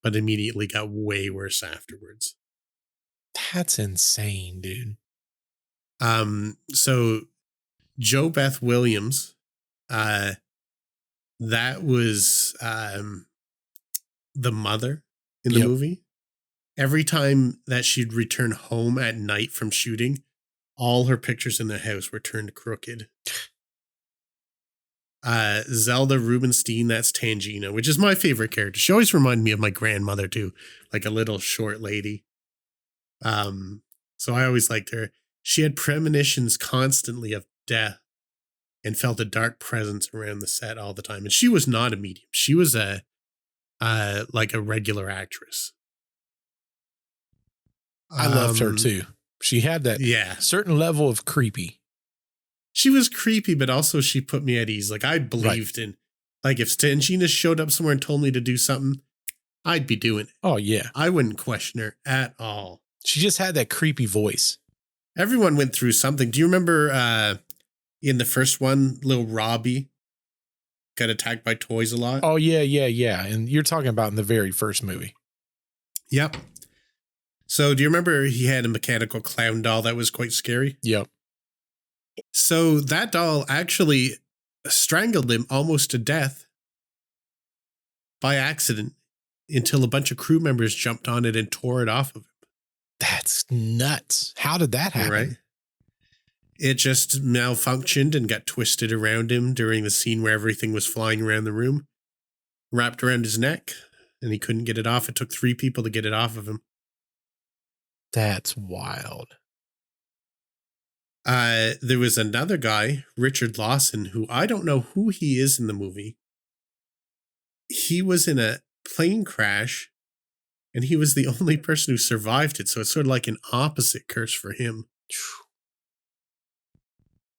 but immediately got way worse afterwards. That's insane, dude. So Jo Beth Williams, that was the mother in the movie. Every time that she'd return home at night from shooting, all her pictures in the house were turned crooked. Zelda Rubinstein, that's Tangina, which is my favorite character. She always reminded me of my grandmother too, like a little short lady. So I always liked her. She had premonitions constantly of death and felt a dark presence around the set all the time. And she was not a medium. She was like a regular actress. I loved her too. She had that certain level of creepy. She was creepy, but also she put me at ease. Like I believed in, like if Tangina showed up somewhere and told me to do something, I'd be doing it. Oh yeah. I wouldn't question her at all. She just had that creepy voice. Everyone went through something. Do you remember in the first one, little Robbie got attacked by toys a lot? Oh yeah. And you're talking about in the very first movie. Yep. So do you remember he had a mechanical clown doll that was quite scary? Yep. So that doll actually strangled him almost to death by accident until a bunch of crew members jumped on it and tore it off of him. That's nuts. How did that happen? Right. It just malfunctioned and got twisted around him during the scene where everything was flying around the room, wrapped around his neck, and he couldn't get it off. It took 3 people to get it off of him. That's wild. There was another guy, Richard Lawson, who I don't know who he is in the movie. He was in a plane crash, and he was the only person who survived it. So it's sort of like an opposite curse for him.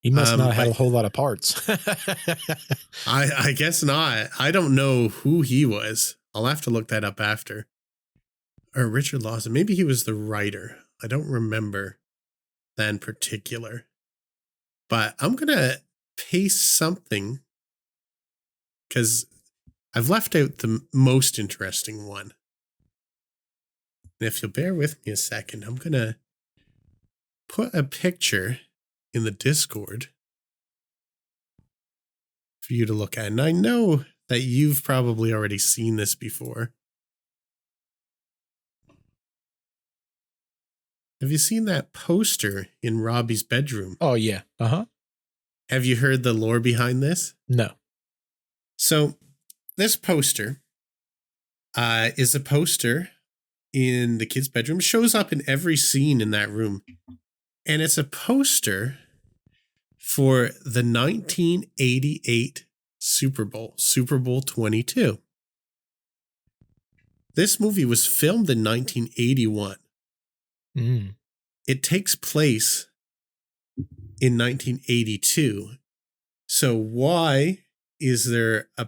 He must not have a whole lot of parts. I guess not. I don't know who he was. I'll have to look that up after. Or Richard Lawson. Maybe he was the writer. I don't remember that in particular. But I'm going to paste something because I've left out the most interesting one. And if you'll bear with me a second, I'm going to put a picture in the Discord for you to look at. And I know that you've probably already seen this before. Have you seen that poster in Robbie's bedroom? Oh, yeah. Uh-huh. Have you heard the lore behind this? No. So this poster is a poster in the kid's bedroom. It shows up in every scene in that room. And it's a poster for the 1988 Super Bowl, Super Bowl 22. This movie was filmed in 1981. It takes place in 1982. So why is there a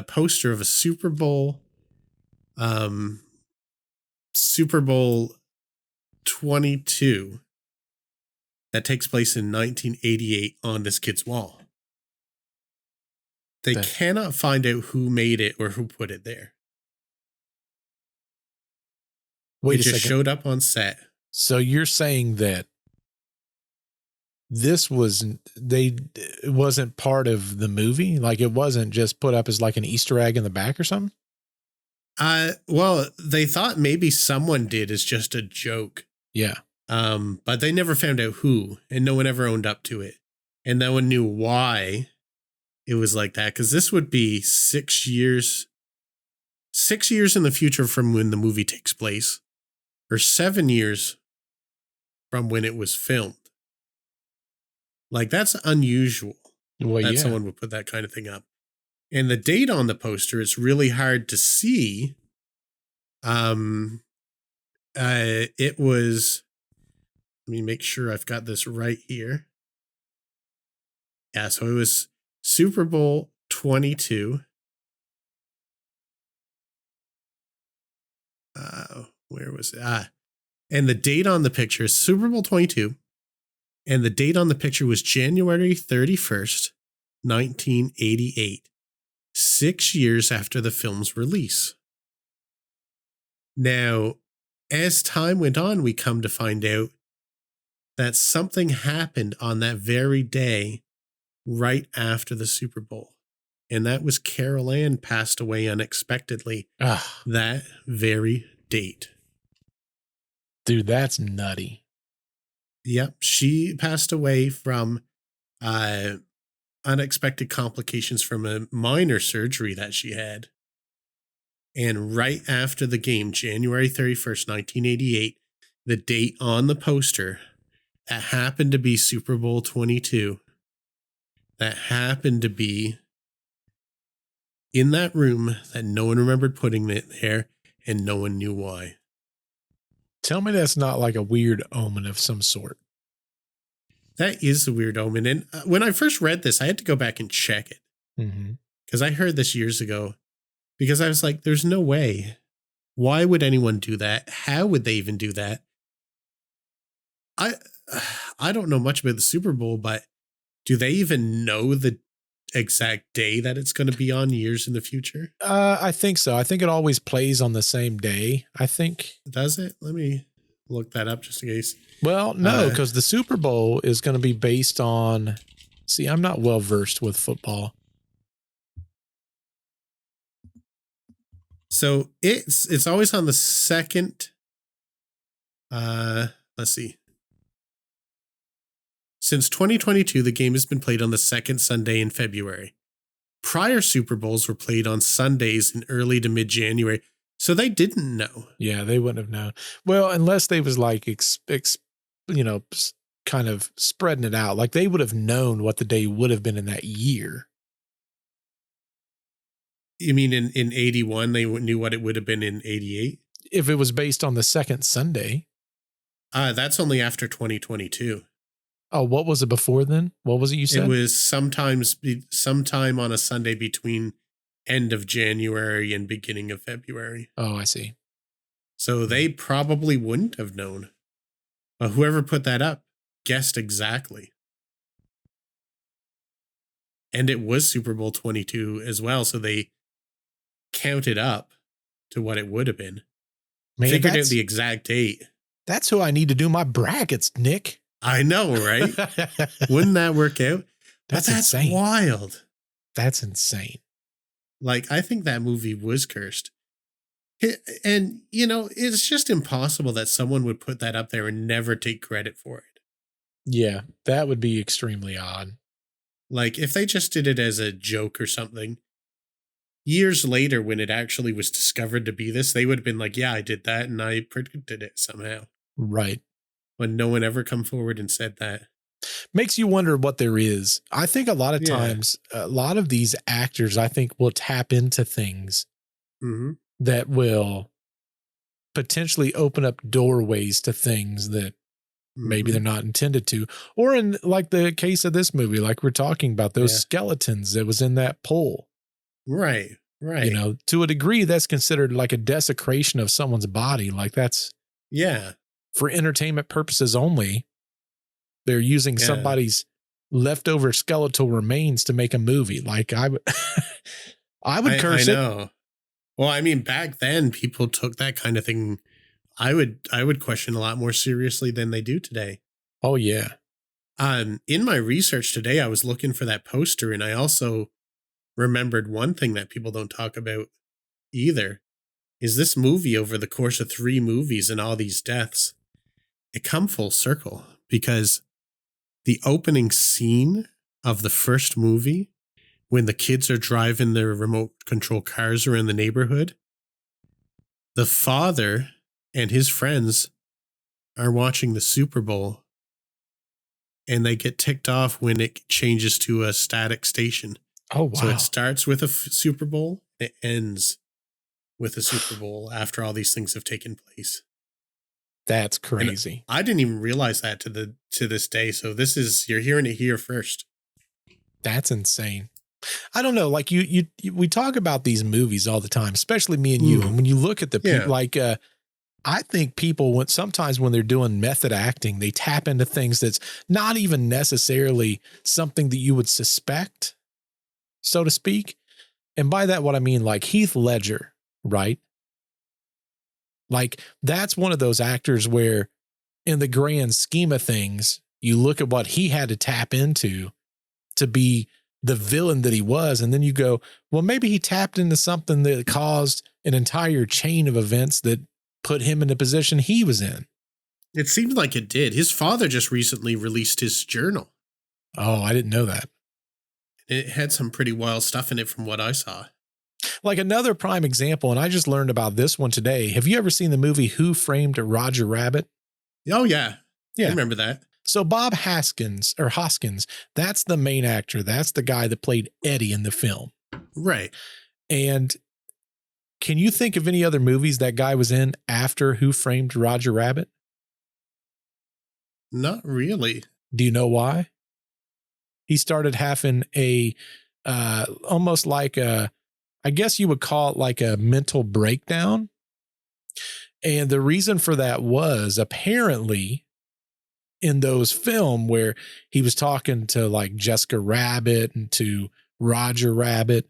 poster of a Super Bowl 22 that takes place in 1988 on this kid's wall? They cannot find out who made it or who put it there. Wait it just showed up on set. So you're saying that this wasn't part of the movie? Like it wasn't just put up as like an Easter egg in the back or something? Well, they thought maybe someone did as just a joke. Yeah. But they never found out who, and no one ever owned up to it. And no one knew why it was like that. Because this would be 6 years in the future from when the movie takes place, or 7 years from when it was filmed. Like, that's unusual that someone would put that kind of thing up. And the date on the poster is really hard to see. It was, let me make sure I've got this right here. Yeah, so it was Super Bowl 22. Where was it? And the date on the picture is Super Bowl 22. And the date on the picture was January 31st, 1988, 6 years after the film's release. Now, as time went on, we come to find out that something happened on that very day right after the Super Bowl. And that was Carol Ann passed away unexpectedly that very date. Dude, that's nutty. Yep. She passed away from unexpected complications from a minor surgery that she had. And right after the game, January 31st, 1988, the date on the poster, that happened to be Super Bowl 22, that happened to be in that room that no one remembered putting it there and no one knew why. Tell me that's not like a weird omen of some sort. That is a weird omen. And when I first read this, I had to go back and check it. Because I heard this years ago. Because I was like, there's no way. Why would anyone do that? How would they even do that? I don't know much about the Super Bowl, but do they even know the exact day that it's going to be on years in the future? I think so. I think it always plays on the same day, I think. Does it? Let me look that up just in case. Well, no, because the Super Bowl is going to be based on... See, I'm not well versed with football. So it's always on the second. Let's see. Since 2022, the game has been played on the second Sunday in February. Prior Super Bowls were played on Sundays in early to mid-January, so they didn't know. Yeah, they wouldn't have known. Well, unless they was like, kind of spreading it out. Like they would have known what the day would have been in that year. You mean in 81, they knew what it would have been in 88? If it was based on the second Sunday. That's only after 2022. Oh, what was it before then? What was it you said? It was sometime on a Sunday between end of January and beginning of February. Oh, I see. So they probably wouldn't have known. But whoever put that up guessed exactly. And it was Super Bowl 22 as well, so they counted up to what it would have been. Man, figured out the exact date. That's who I need to do my brackets, Nick. I know, right? Wouldn't that work out? That's insane. Wild. That's insane. Like, I think that movie was cursed. And, it's just impossible that someone would put that up there and never take credit for it. Yeah, that would be extremely odd. Like, if they just did it as a joke or something, years later, when it actually was discovered to be this, they would have been like, yeah, I did that and I predicted it somehow. Right. But no one ever come forward and said that. Makes you wonder what there is. I think a lot of times, a lot of these actors, I think, will tap into things that will potentially open up doorways to things that maybe they're not intended to. Or in like the case of this movie, like we're talking about, those skeletons that was in that pole. Right, right. To a degree, that's considered like a desecration of someone's body. Like that's... Yeah. For entertainment purposes only, they're using somebody's leftover skeletal remains to make a movie. Like I would curse it. I know. Well, I mean, back then people took that kind of thing. I would question a lot more seriously than they do today. Oh yeah. In my research today, I was looking for that poster, and I also remembered one thing that people don't talk about either. Is this movie, over the course of 3 movies and all these deaths, it come full circle, because the opening scene of the first movie, when the kids are driving their remote control cars around the neighborhood, the father and his friends are watching the Super Bowl, and they get ticked off when it changes to a static station. Oh, wow. So it starts with a Super Bowl, it ends with a Super Bowl after all these things have taken place. That's crazy. And I didn't even realize that to this day. So you're hearing it here first. That's insane. I don't know. Like we talk about these movies all the time, especially me and you. And when you look at the people, like, I think people sometimes when they're doing method acting, they tap into things that's not even necessarily something that you would suspect. so to speak. And by that, what I mean, like Heath Ledger, right? Like that's one of those actors where in the grand scheme of things, you look at what he had to tap into to be the villain that he was. And then you go, well, maybe he tapped into something that caused an entire chain of events that put him in the position he was in. It seems like it did. His father just recently released his journal. Oh, I didn't know that. It had some pretty wild stuff in it from what I saw. Like another prime example, and I just learned about this one today. Have you ever seen the movie Who Framed Roger Rabbit? Oh, yeah. Yeah. I remember that. So Bob Hoskins, that's the main actor. That's the guy that played Eddie in the film. Right. And can you think of any other movies that guy was in after Who Framed Roger Rabbit? Not really. Do you know why? He started having a, almost like a, I guess you would call it like a mental breakdown. And the reason for that was apparently in those film where he was talking to like Jessica Rabbit and to Roger Rabbit,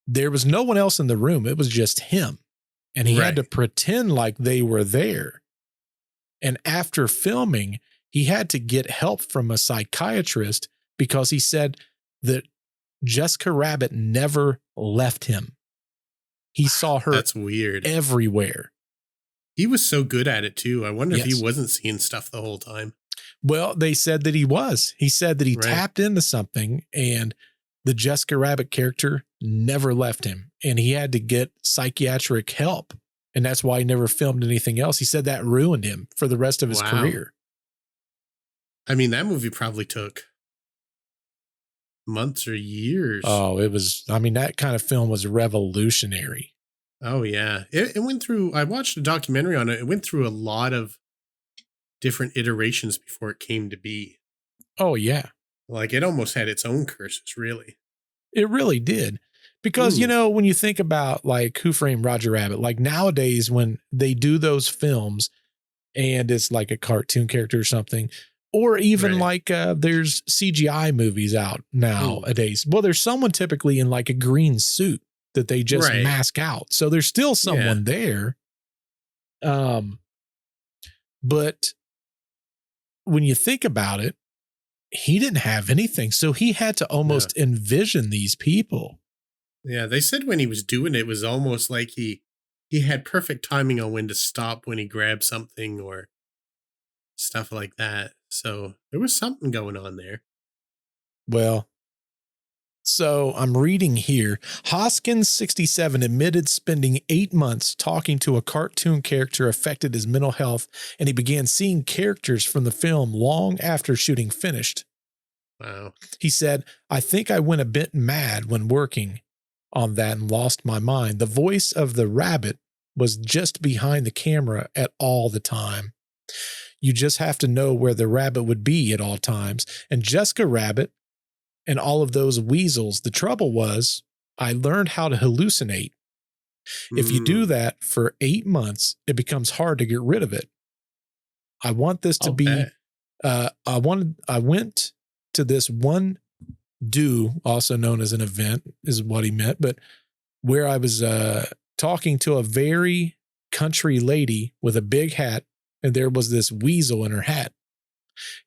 there was no one else in the room. It was just him. And he had to pretend like they were there. And after filming, he had to get help from a psychiatrist because he said that Jessica Rabbit never left him. He saw her That's weird. Everywhere. He was so good at it too. I wonder if he wasn't seeing stuff the whole time. Well, they said that he was. He said that he tapped into something and the Jessica Rabbit character never left him and he had to get psychiatric help. And that's why he never filmed anything else. He said that ruined him for the rest of his career. I mean, that movie probably took months or years. Oh, it was, I mean, that kind of film was revolutionary. Oh, yeah. It went through, I watched a documentary on it. It went through a lot of different iterations before it came to be. Oh, yeah. Like it almost had its own curses, really. It really did. Because, you know, when you think about like Who Framed Roger Rabbit, like nowadays when they do those films and it's like a cartoon character or something, or even like there's CGI movies out nowadays. Well, there's someone typically in like a green suit that they just mask out. So there's still someone there. But when you think about it, he didn't have anything. So he had to almost envision these people. Yeah, they said when he was doing it, it was almost like he had perfect timing on when to stop when he grabbed something or stuff like that. So there was something going on there. Well, so I'm reading here. Hoskins, 67, admitted spending 8 months talking to a cartoon character affected his mental health, and he began seeing characters from the film long after shooting finished. Wow. He said, I think I went a bit mad when working on that and lost my mind. The voice of the rabbit was just behind the camera at all the time. You just have to know where the rabbit would be at all times. And Jessica Rabbit and all of those weasels, the trouble was I learned how to hallucinate. If you do that for 8 months, it becomes hard to get rid of it. I want this to be, I went to this one also known as an event is what he meant, but where I was talking to a very country lady with a big hat, and there was this weasel in her hat.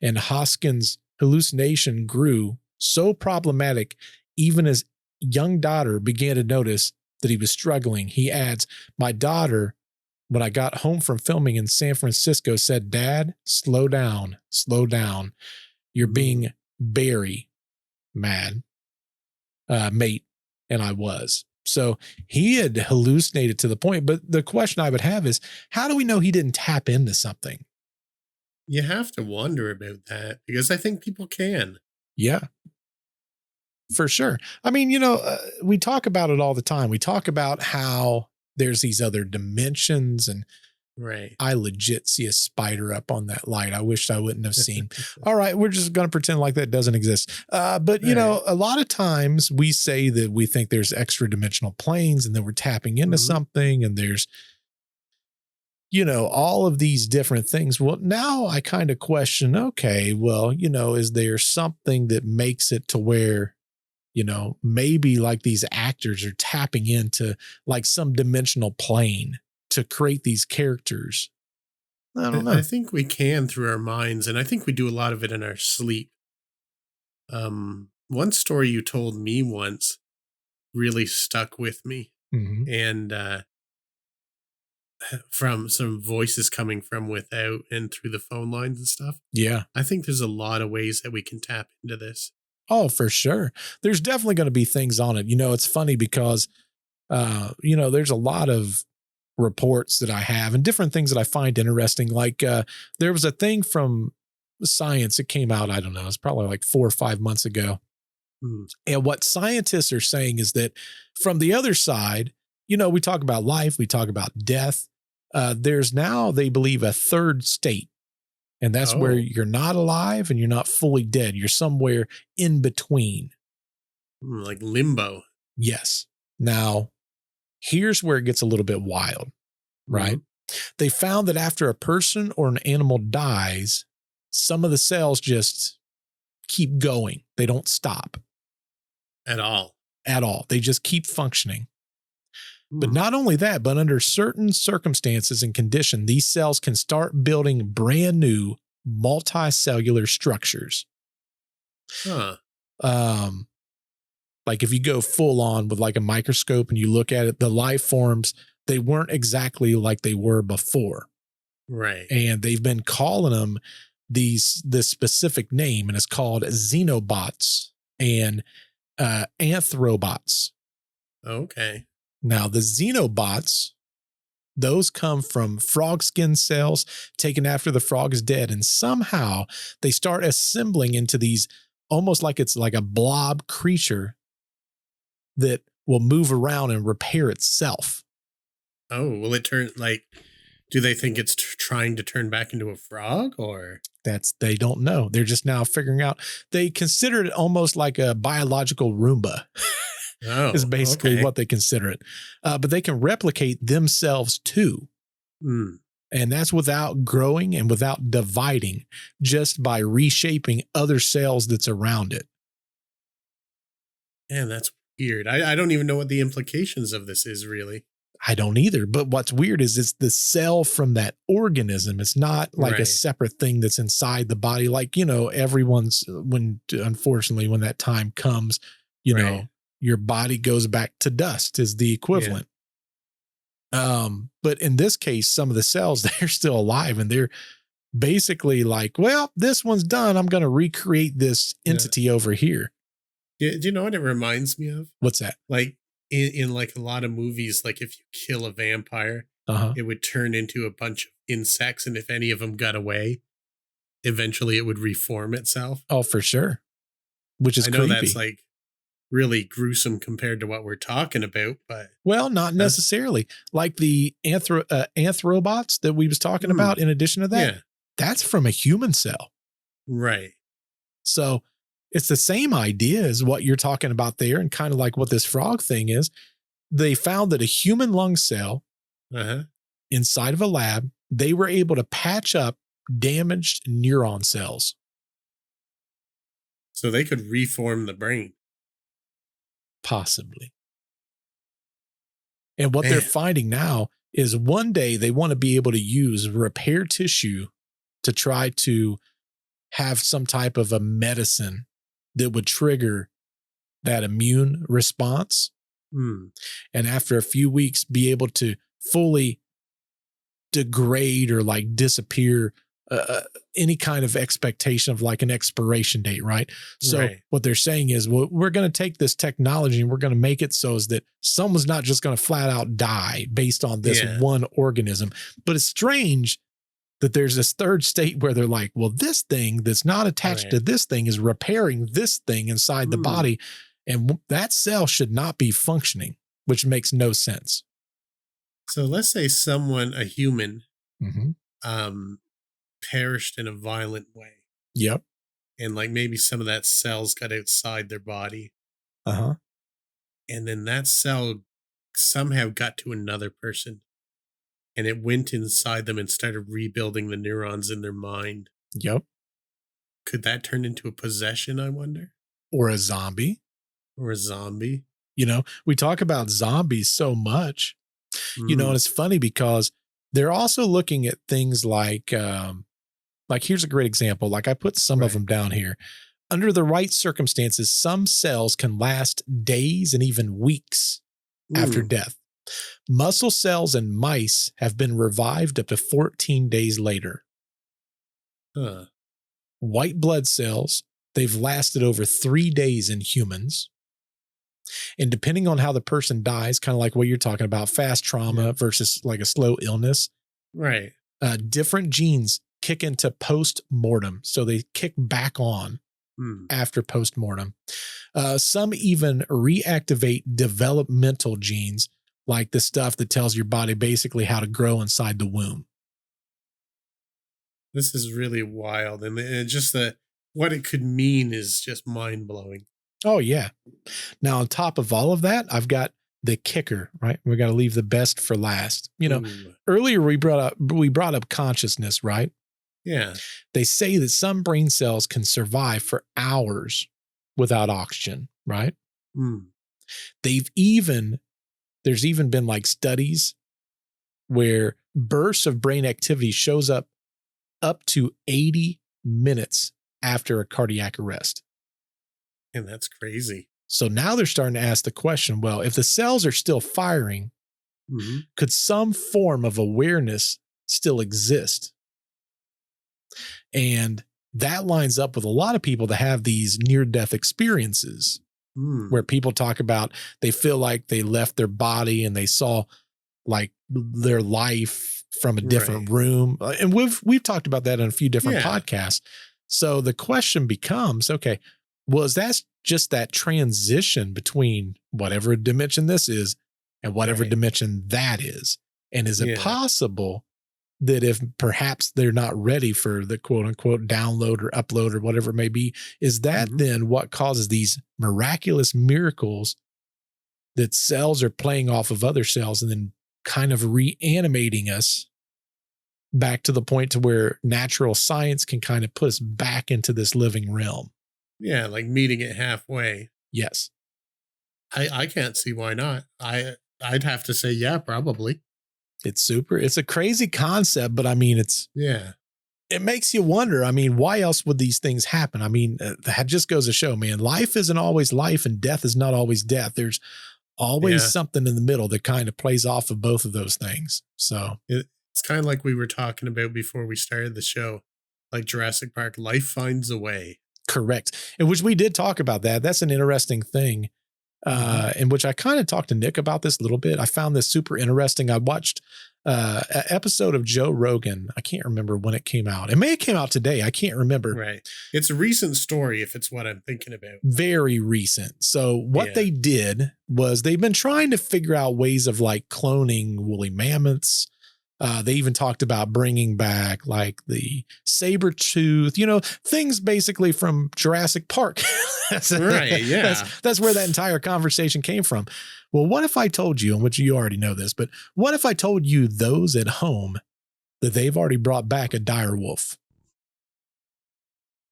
And Hoskins' hallucination grew so problematic, even his young daughter began to notice that he was struggling. He adds, my daughter, when I got home from filming in San Francisco, said, Dad, slow down, slow down. You're being very mad, mate. And I was. So he had hallucinated to the point. But the question I would have is, how do we know he didn't tap into something? You have to wonder about that because I think people can. Yeah, for sure. I mean, you know, we talk about it all the time. We talk about how there's these other dimensions and I legit see a spider up on that light. I wished I wouldn't have seen. All right. We're just going to pretend like that doesn't exist. But you know, a lot of times we say that we think there's extra dimensional planes and then we're tapping into something and there's, you know, all of these different things. Well, now I kind of question, okay, well, you know, is there something that makes it to where maybe like these actors are tapping into like some dimensional plane to create these characters. I don't know. I think we can through our minds, and I think we do a lot of it in our sleep. One story you told me once really stuck with me, Mhm. and from some voices coming from without and through the phone lines and stuff. Yeah. I think there's a lot of ways that we can tap into this. Oh, for sure. There's definitely going to be things on it. It's funny because, there's a lot of reports that I have and different things that I find interesting. Like there was a thing from science that came out, I don't know, it's probably like 4 or 5 months ago. Hmm. And what scientists are saying is that from the other side, we talk about life, we talk about death. There's now, they believe, a third state. And that's where Oh, you're not alive and you're not fully dead. You're somewhere in between. like limbo. Yes. Now, here's where it gets a little bit wild, right? Mhm. They found that after a person or an animal dies, some of the cells just keep going. They don't stop At all. at all. They just keep functioning. But Hmm. not only that, but under certain circumstances and condition, these cells can start building brand new multicellular structures. Huh. Like if you go full on with like a microscope and you look at it, the life forms, they weren't exactly like they were before. Right. And they've been calling them this specific name, and it's called xenobots and anthrobots. Okay. Now, the xenobots, those come from frog skin cells taken after the frog is dead. And somehow they start assembling into these almost like it's like a blob creature that will move around and repair itself. Oh, will it turn like? Do they think it's trying to turn back into a frog, or? They don't know. They're just now figuring out. They consider it almost like a biological Roomba. Is Oh, basically okay. what they consider it. But they can replicate themselves too. Hmm. And that's without growing and without dividing, just by reshaping other cells that's around it. Man, that's weird. I don't even know what the implications of this is really. I don't either. But what's weird is it's the cell from that organism. It's not like a Right. separate thing that's inside the body. Like, everyone's, unfortunately, when that time comes, Right. your body goes back to dust is the Yeah. equivalent. But in this case, some of the cells, they're still alive and they're basically like, well, this one's done. I'm going to recreate this Yeah. entity over here. Do you know what it reminds me of? What's that? Like in like a lot of movies, like if you kill a vampire, Uh-huh. it would turn into a bunch of insects, and if any of them got away, eventually it would reform itself. Oh, for sure. Which is I know creepy. that's like really gruesome compared to what we're talking about, but Well, not that's necessarily. Like the anthrobots that we was talking hmm, about, in addition to that, yeah, that's from a human cell. right. So it's the same idea as what you're talking about there, and kind of like what this frog thing is. They found that a human lung cell Uh-huh. inside of a lab, they were able to patch up damaged neuron cells. So they could reform the brain. Possibly. And what they're Man, finding now is one day they want to be able to use repair tissue to try to have some type of a medicine that would trigger that immune response. hmm, And after a few weeks, be able to fully degrade or like disappear any kind of expectation of like an expiration date, right? So right. what they're saying is, well, we're going to take this technology and we're going to make it so is that someone's not just going to flat out die based on this Yeah. one organism. But it's strange that there's this third state where they're like, well, this thing that's not attached to Right. this thing is repairing this thing inside the Hmm. body. And that cell should not be functioning, which makes no sense. So let's say a human, Mm-hmm. um, perished in a violent way, Yep. and like maybe some of that cells got outside their body, Uh-huh. and then that cell somehow got to another person, and it went inside them and started rebuilding the neurons in their mind. Yep. Could that turn into a possession, I wonder? Or a zombie. Or a zombie. You know, we talk about zombies so much, you know, and Mm, it's funny because they're also looking at things like here's a great example. Like I put some of right. them down here. Under the right circumstances, some cells can last days and even weeks after Mm, death. Muscle cells in mice have been revived up to 14 days later. huh. White blood cells, they've lasted over 3 days in humans. And depending on how the person dies, kind of like what you're talking about, fast Yeah. trauma versus like a slow illness, Right. different genes kick into post-mortem. So they kick back on Mm. after post-mortem. Some even reactivate developmental genes, like the stuff that tells your body basically how to grow inside the womb. This is really wild. And just what it could mean is just mind blowing. Oh, yeah. Now, on top of all of that, I've got the kicker, right? We got to leave the best for last. You know, Ooh. earlier we brought up consciousness, right? Yeah. They say that some brain cells can survive for hours without oxygen, right? Mm. There's even been like studies where bursts of brain activity shows up to 80 minutes after a cardiac arrest. And that's crazy. So now they're starting to ask the question, well, if the cells are still firing, Mm-hmm. could some form of awareness still exist? And that lines up with a lot of people that have these near-death experiences where people talk about they feel like they left their body and they saw like their life from a different room. And we've talked about that in a few different podcasts. So the question becomes, okay, was that just that transition between whatever dimension this is and whatever dimension that is? And is it possible that if perhaps they're not ready for the quote unquote download or upload or whatever it may be, is that then what causes these miraculous miracles that cells are playing off of other cells and then kind of reanimating us back to the point to where natural science can kind of put us back into this living realm? Yeah, like meeting it halfway. Yes. I can't see why not. I'd have to say, yeah, probably. It's a crazy concept, but I mean, it makes you wonder. I mean, why else would these things happen? I mean, that just goes to show, man, life isn't always life and death is not always death. There's always something in the middle that kind of plays off of both of those things. So it's kind of like we were talking about before we started the show, like Jurassic Park, life finds a way. Correct. In which we did talk about that. That's an interesting thing. In which I kind of talked to Nick about this a little bit. I found this super interesting. I watched an episode of Joe Rogan. I can't remember when it came out. It may have came out today. I can't remember. Right. It's a recent story if it's what I'm thinking about. Very recent. So what they did was they've been trying to figure out ways of like cloning woolly mammoths. They even talked about bringing back like the saber tooth, you know, things basically from Jurassic Park. That's where that entire conversation came from. Well, what if I told you, and which you already know this, but what if I told you those at home that they've already brought back a dire wolf?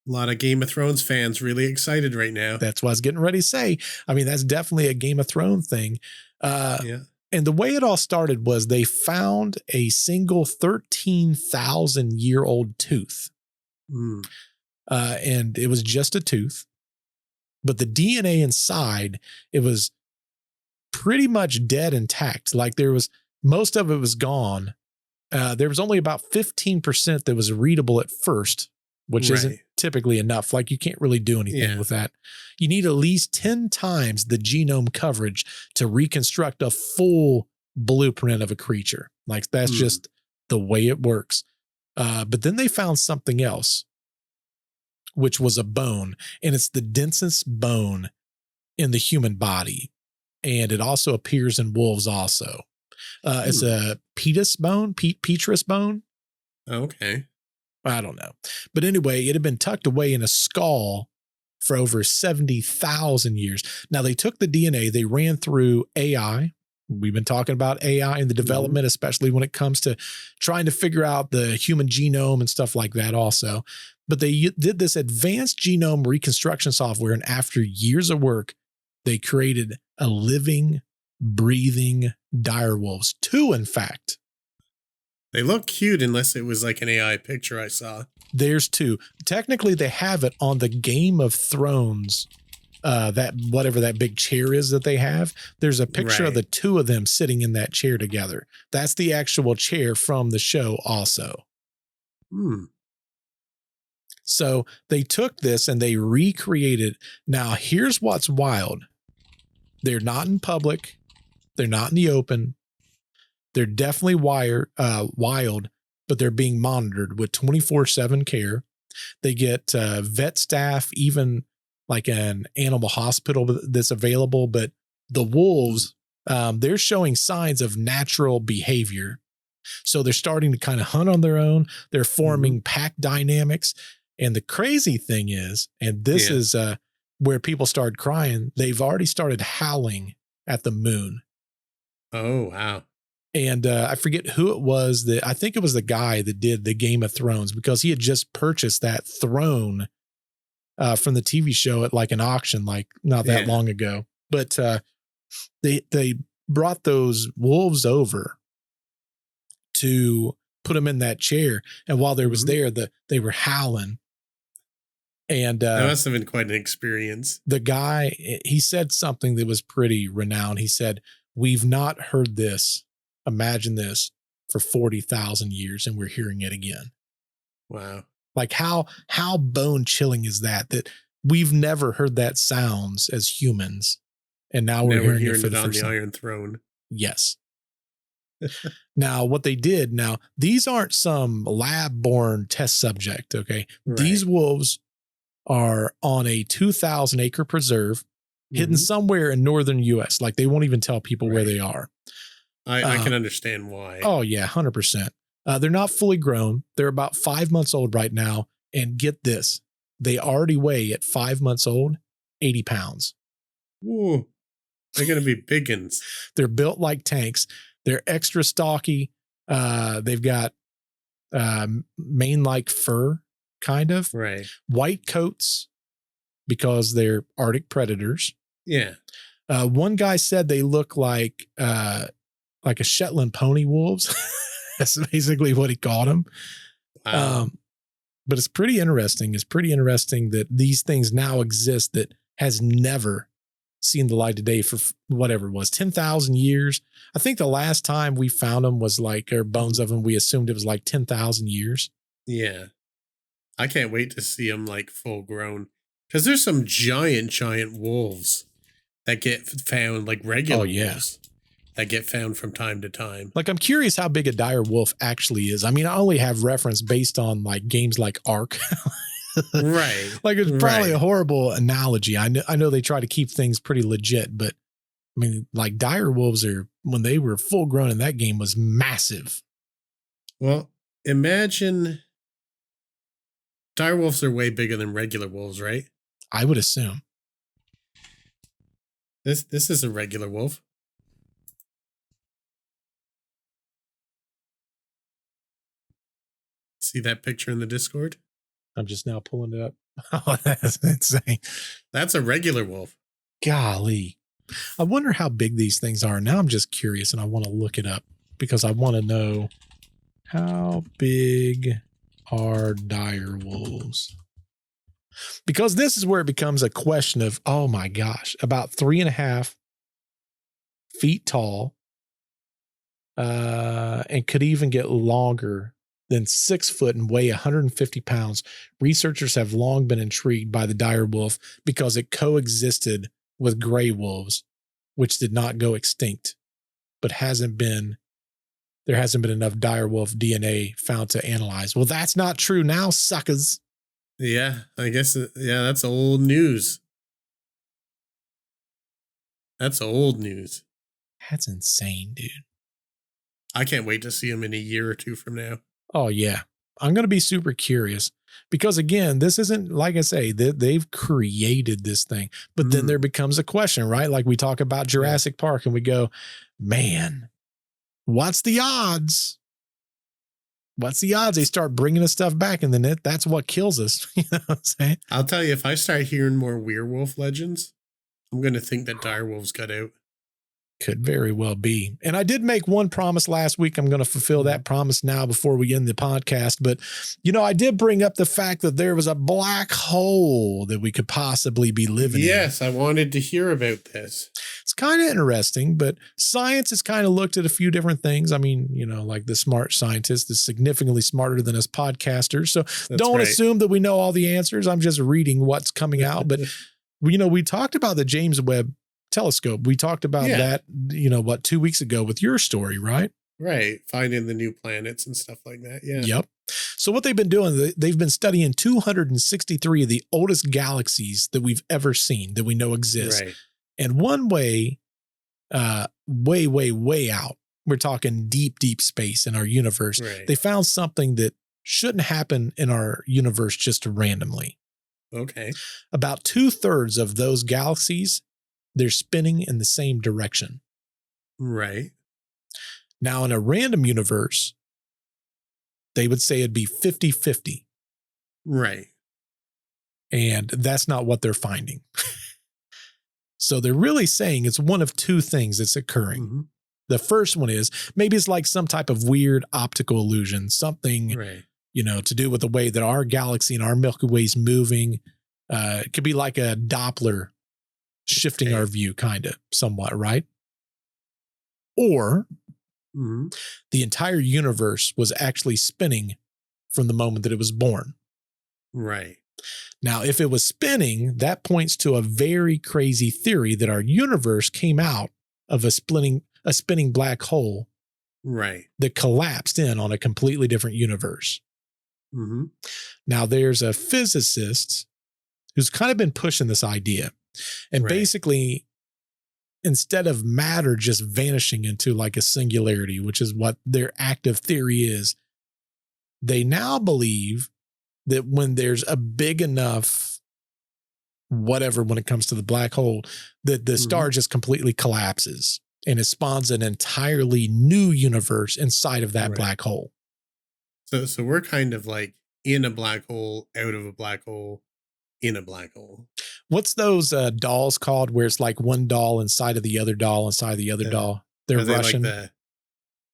A lot of Game of Thrones fans really excited right now. That's what I was getting ready to say. I mean, that's definitely a Game of Thrones thing. And the way it all started was they found a single 13,000-year-old tooth. And it was just a tooth. But the DNA inside, it was pretty much dead intact. Like most of it was gone. There was only about 15% that was readable at first, which isn't typically enough. Like you can't really do anything with that. You need at least 10 times the genome coverage to reconstruct a full blueprint of a creature. Like that's just the way it works. But then they found something else, which was a bone, and it's the densest bone in the human body. And it also appears in wolves also. It's a petrous bone. Okay. I don't know. But anyway, it had been tucked away in a skull for over 70,000 years. Now they took the DNA, they ran through AI. We've been talking about AI and the development, especially when it comes to trying to figure out the human genome and stuff like that also. But they did this advanced genome reconstruction software. And after years of work, they created a living, breathing dire wolves. 2, in fact. They look cute unless it was like an AI picture I saw. There's 2. Technically, they have it on the Game of Thrones, that whatever that big chair is that they have. There's a picture of the 2 of them sitting in that chair together. That's the actual chair from the show also. So they took this and they recreated. Now, here's what's wild. They're not in public. They're not in the open. They're definitely wild, but they're being monitored with 24/7 care. They get vet staff, even like an animal hospital that's available. But the wolves, they're showing signs of natural behavior. So they're starting to kind of hunt on their own. They're forming pack dynamics. And the crazy thing is, and this is where people started crying, they've already started howling at the moon. Oh, wow. And I forget who it was that, I think it was the guy that did the Game of Thrones, because he had just purchased that throne from the TV show at like an auction, like not that long ago. But they brought those wolves over to put them in that chair. And while they was there, they were howling. And that must have been quite an experience. The guy, he said something that was pretty renowned. He said, "We've not heard this, imagine this, for 40,000 years, and we're hearing it again." Wow. Like how bone chilling is that we've never heard that sounds as humans. And now we're hearing it for the first time. On the Iron Throne. Yes. Now, what they did, these aren't some lab-born test subject, okay? Right. These wolves are on a 2,000 acre preserve hidden somewhere in northern US. Like they won't even tell people where they are. I can understand why. Oh yeah, 100%. They're not fully grown. They're about 5 months old right now. And get this, they already weigh at 5 months old, 80 pounds. Ooh, they're going to be biggins. They're built like tanks. They're extra stocky. They've got mane-like fur, kind of. Right. White coats because they're Arctic predators. Yeah. One guy said they look like a Shetland pony wolves. That's basically what he called them. Wow. But it's pretty interesting. It's pretty interesting that these things now exist that has never seen the light of day for whatever it was, 10,000 years. I think the last time we found them was like, or bones of them, we assumed it was like 10,000 years. Yeah. I can't wait to see them like full grown, because there's some giant wolves that get found, like regular wolves that get found from time to time. Like, I'm curious how big a dire wolf actually is. I mean, I only have reference based on like games like Ark. Right. Like it's probably a horrible analogy. I know they try to keep things pretty legit, but I mean, like dire wolves when they were full grown in that game was massive. Well, imagine dire wolves are way bigger than regular wolves, right? I would assume. This is a regular wolf. See that picture in the Discord? I'm just now pulling it up. Oh, that's insane. That's a regular wolf. Golly. I wonder how big these things are. Now I'm just curious and I want to look it up because I want to know how big are dire wolves? Because this is where it becomes a question of, oh my gosh, about 3.5 feet tall, and could even get longer than 6 foot and weigh 150 pounds. Researchers have long been intrigued by the dire wolf because it coexisted with gray wolves, which did not go extinct, but there hasn't been enough dire wolf DNA found to analyze. Well, that's not true now, suckers. Yeah, I guess, that's old news. That's old news. That's insane, dude. I can't wait to see him in a year or two from now. Oh, yeah. I'm going to be super curious because, again, this isn't, like I say, they've created this thing. But then there becomes a question, right? Like we talk about Jurassic Park and we go, man, what's the odds? What's the odds they start bringing us stuff back and then that's what kills us? You know what I'm saying? I'll tell you, if I start hearing more werewolf legends, I'm going to think that direwolves got out. Could very well be. And I did make one promise last week. I'm going to fulfill that promise now before we end the podcast. But, I did bring up the fact that there was a black hole that we could possibly be living in. Yes, I wanted to hear about this. It's kind of interesting, but science has kind of looked at a few different things. I mean, like the smart scientist is significantly smarter than us podcasters. So don't assume that we know all the answers. I'm just reading what's coming out. But, we talked about the James Webb Telescope. We talked about that, 2 weeks ago with your story, right? Right. Finding the new planets and stuff like that. Yeah. Yep. So what they've been doing, they've been studying 263 of the oldest galaxies that we've ever seen that we know exist. Right. And one way, way out, we're talking deep, deep space in our universe. Right. They found something that shouldn't happen in our universe just randomly. Okay. About 2/3 of those galaxies, they're spinning in the same direction. Right. Now, in a random universe, they would say it'd be 50-50. Right. And that's not what they're finding. So they're really saying it's one of two things that's occurring. Mm-hmm. The first one is maybe it's like some type of weird optical illusion, something, to do with the way that our galaxy and our Milky Way is moving. It could be like a Doppler shifting our view, kind of, somewhat, right? Or the entire universe was actually spinning from the moment that it was born. Right. Now, if it was spinning, that points to a very crazy theory that our universe came out of a spinning black hole, right, that collapsed in on a completely different universe. Mm-hmm. Now, there's a physicist who's kind of been pushing this idea. And basically, instead of matter just vanishing into like a singularity, which is what their active theory is, they now believe that when there's a big enough whatever when it comes to the black hole, that the star just completely collapses and it spawns an entirely new universe inside of that black hole. So we're kind of like in a black hole, out of a black hole, in a black hole. What's those dolls called where it's like one doll inside of the other doll inside of the other doll? They're Russian. Like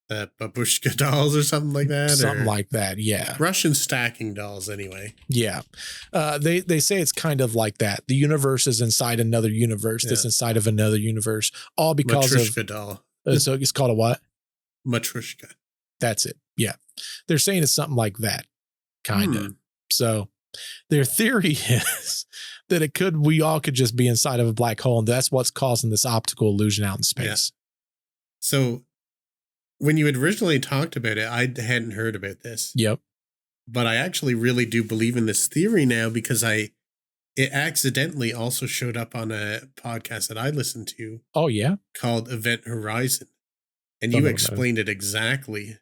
the babushka dolls or something like that? Something like that, yeah. Russian stacking dolls anyway. Yeah. They say it's kind of like that. The universe is inside another universe that's inside of another universe, all because Matryoshka of... doll. So it's called a what? Matryoshka. That's it, yeah. They're saying it's something like that, kind of. So their theory is that we all could just be inside of a black hole, and that's what's causing this optical illusion out in space. Yeah. So when you had originally talked about it, I hadn't heard about this. Yep. But I actually really do believe in this theory now because it accidentally also showed up on a podcast that I listened to. Oh, yeah? Called Event Horizon. And you explained it exactly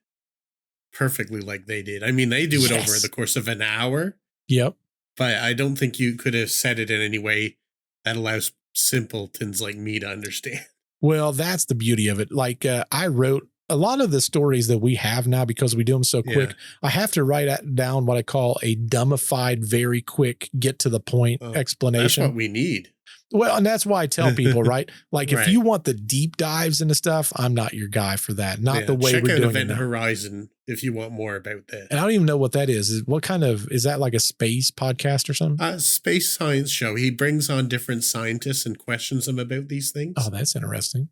perfectly like they did. I mean, they do it over the course of an hour. Yep. But I don't think you could have said it in any way that allows simpletons like me to understand. Well, that's the beauty of it. Like I wrote a lot of the stories that we have now, because we do them so quick, I have to write down what I call a dumbified, very quick, get to the point explanation. That's what we need. Well, and that's why I tell people, right? Like if you want the deep dives into stuff, I'm not your guy for that. Not the way Check we're out doing Event it now. Horizon if you want more about that. And I don't even know what that is. Is that like a space podcast or something? Space science show. He brings on different scientists and questions them about these things. Oh, that's interesting.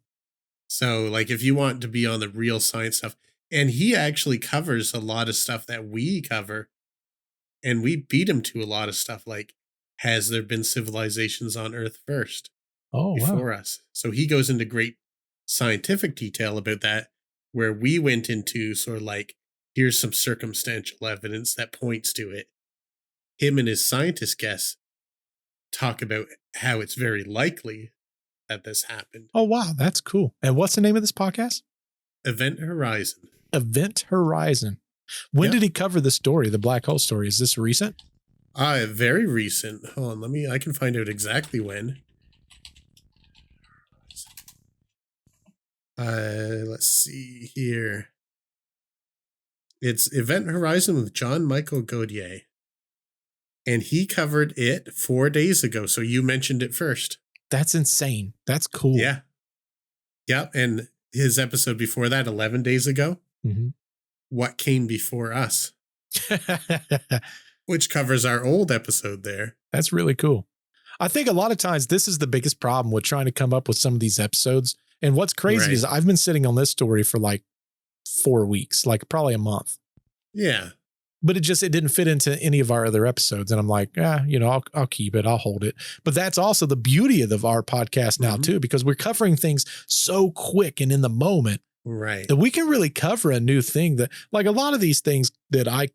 So like if you want to be on the real science stuff, and he actually covers a lot of stuff that we cover, and we beat him to a lot of stuff like, has there been civilizations on Earth first before us? So he goes into great scientific detail about that, where we went into sort of like, here's some circumstantial evidence that points to it. Him and his scientist guests talk about how it's very likely that this happened. Oh, wow. That's cool. And what's the name of this podcast? Event Horizon. Event Horizon. When did he cover the story, the black hole story? Is this recent? Very recent. Hold on, I can find out exactly when. Let's see here. It's Event Horizon with John Michael Gaudier. And he covered it 4 days ago, so you mentioned it first. That's insane. That's cool. Yeah. Yep. And his episode before that, 11 days ago, What Came Before Us, which covers our old episode there. That's really cool. I think a lot of times this is the biggest problem with trying to come up with some of these episodes. And what's crazy is I've been sitting on this story for like 4 weeks, like probably a month. Yeah. But it didn't fit into any of our other episodes. And I'm like, I'll keep it. I'll hold it. But that's also the beauty of our podcast now too, because we're covering things so quick and in the moment. Right. That we can really cover a new thing that, like, a lot of these things that I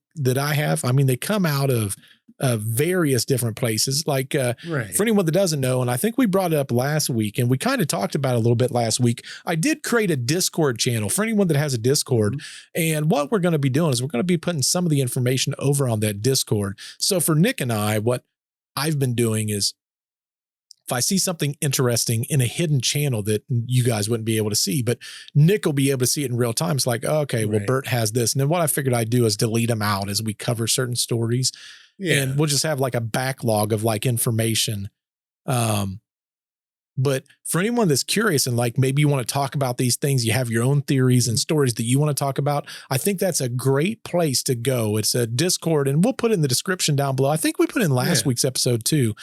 have, I mean, they come out of various different places. Like, for anyone that doesn't know, and I think we brought it up last week and we kind of talked about it a little bit last week. I did create a Discord channel for anyone that has a Discord. And what we're going to be doing is we're going to be putting some of the information over on that Discord. So for Nick and I, what I've been doing is, if I see something interesting in a hidden channel that you guys wouldn't be able to see, but Nick will be able to see it in real time. It's like, okay, well, Bert has this. And then what I figured I'd do is delete them out as we cover certain stories. Yeah. And we'll just have like a backlog of like information. But for anyone that's curious and like, maybe you want to talk about these things, you have your own theories and stories that you want to talk about, I think that's a great place to go. It's a Discord, and we'll put it in the description down below. I think we put in last week's episode too.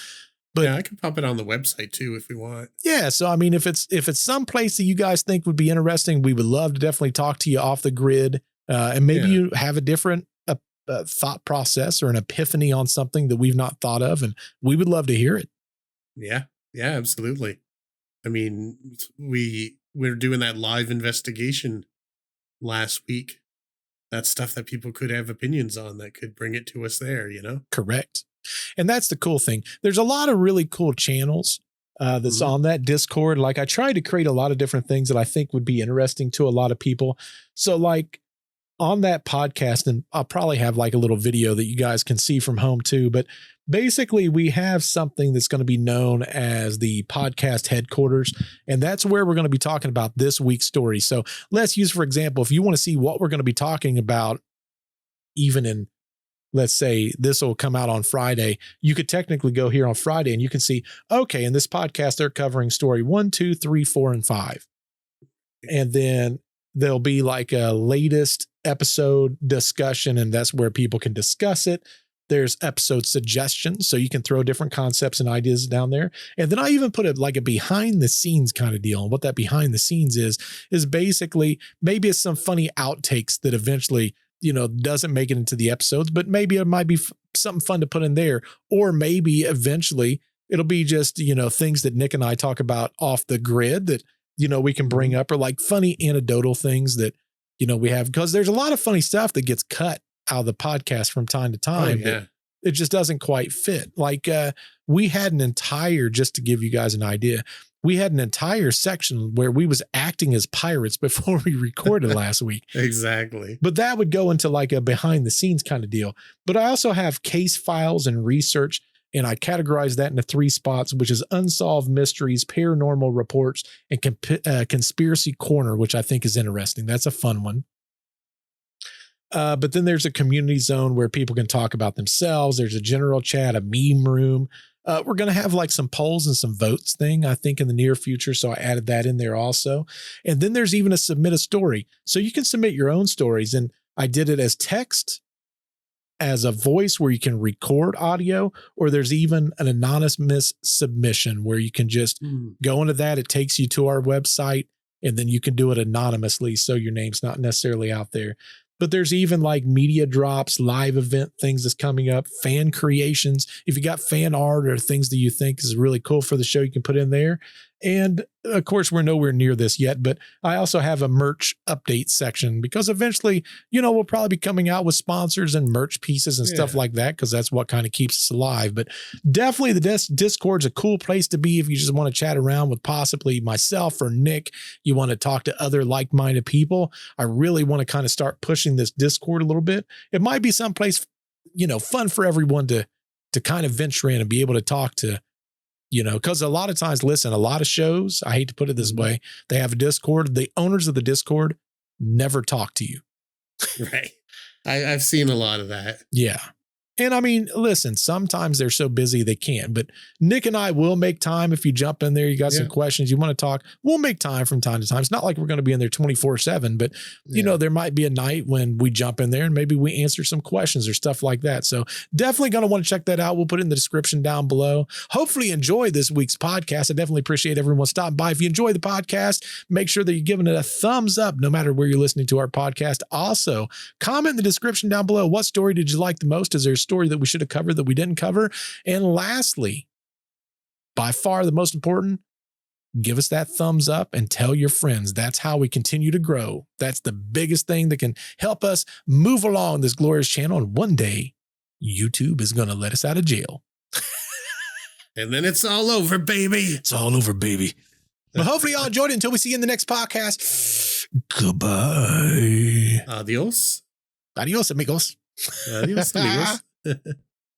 But yeah, I can pop it on the website too if we want. Yeah, so I mean, if it's some place that you guys think would be interesting, we would love to definitely talk to you off the grid, and maybe you have a different thought process or an epiphany on something that we've not thought of, and we would love to hear it. Yeah, absolutely. I mean, we're doing that live investigation last week. That's stuff that people could have opinions on that could bring it to us there, Correct. And that's the cool thing. There's a lot of really cool channels that's on that Discord. Like, I tried to create a lot of different things that I think would be interesting to a lot of people. So like on that podcast, and I'll probably have like a little video that you guys can see from home too. But basically we have something that's going to be known as the podcast headquarters. And that's where we're going to be talking about this week's story. So let's use, for example, if you want to see what we're going to be talking about, even in, let's say this will come out on Friday, you could technically go here on Friday and you can see, okay, in this podcast, they're covering story 1, 2, 3, 4, and 5. And then there'll be like a latest episode discussion, and that's where people can discuss it. There's episode suggestions, so you can throw different concepts and ideas down there. And then I even put it like a behind the scenes kind of deal. And what that behind the scenes is basically, maybe it's some funny outtakes that eventually, doesn't make it into the episodes, but maybe it might be something fun to put in there. Or maybe eventually it'll be just, things that Nick and I talk about off the grid that, we can bring up, or like funny anecdotal things that, we have, because there's a lot of funny stuff that gets cut out of the podcast from time to time. Oh, yeah. It just doesn't quite fit. Like, we had an entire, just to give you guys an idea, we had an entire section where we was acting as pirates before we recorded last week. Exactly. But that would go into like a behind the scenes kind of deal. But I also have case files and research, and I categorize that into 3 spots, which is unsolved mysteries, paranormal reports, and conspiracy corner, which I think is interesting. That's a fun one. But then there's a community zone where people can talk about themselves. There's a general chat, a meme room. We're going to have like some polls and some votes thing, I think, in the near future. So I added that in there also. And then there's even a submit a story. So you can submit your own stories. And I did it as text, as a voice where you can record audio, or there's even an anonymous submission where you can just go into that. It takes you to our website, and then you can do it anonymously. So your name's not necessarily out there. But there's even like media drops, live event things that's coming up, fan creations. If you got fan art or things that you think is really cool for the show, you can put in there. And of course, we're nowhere near this yet, but I also have a merch update section, because eventually, we'll probably be coming out with sponsors and merch pieces and stuff like that, because that's what kind of keeps us alive. But definitely the Discord's a cool place to be if you just want to chat around with possibly myself or Nick. You want to talk to other like-minded people. I really want to kind of start pushing this Discord a little bit. It might be someplace, fun for everyone to kind of venture in and be able to talk to. Because a lot of times, listen, a lot of shows, I hate to put it this way, they have a Discord. The owners of the Discord never talk to you. Right. I've seen a lot of that. Yeah. And I mean, listen, sometimes they're so busy they can't, but Nick and I will make time. If you jump in there, you got some questions, you want to talk, we'll make time from time to time. It's not like we're going to be in there 24/7, but you know, there might be a night when we jump in there and maybe we answer some questions or stuff like that. So definitely going to want to check that out. We'll put it in the description down below. Hopefully you enjoy this week's podcast. I definitely appreciate everyone stopping by. If you enjoy the podcast, make sure that you're giving it a thumbs up, no matter where you're listening to our podcast. Also, comment in the description down below. What story did you like the most? Is there a story that we should have covered that we didn't cover? And lastly, by far the most important, give us that thumbs up and tell your friends. That's how we continue to grow. That's the biggest thing that can help us move along this glorious channel. And one day, YouTube is going to let us out of jail. And then it's all over, baby. It's all over, baby. But hopefully y'all enjoyed it. Until we see you in the next podcast. Goodbye. Adios. Adios, amigos. Adios, amigos.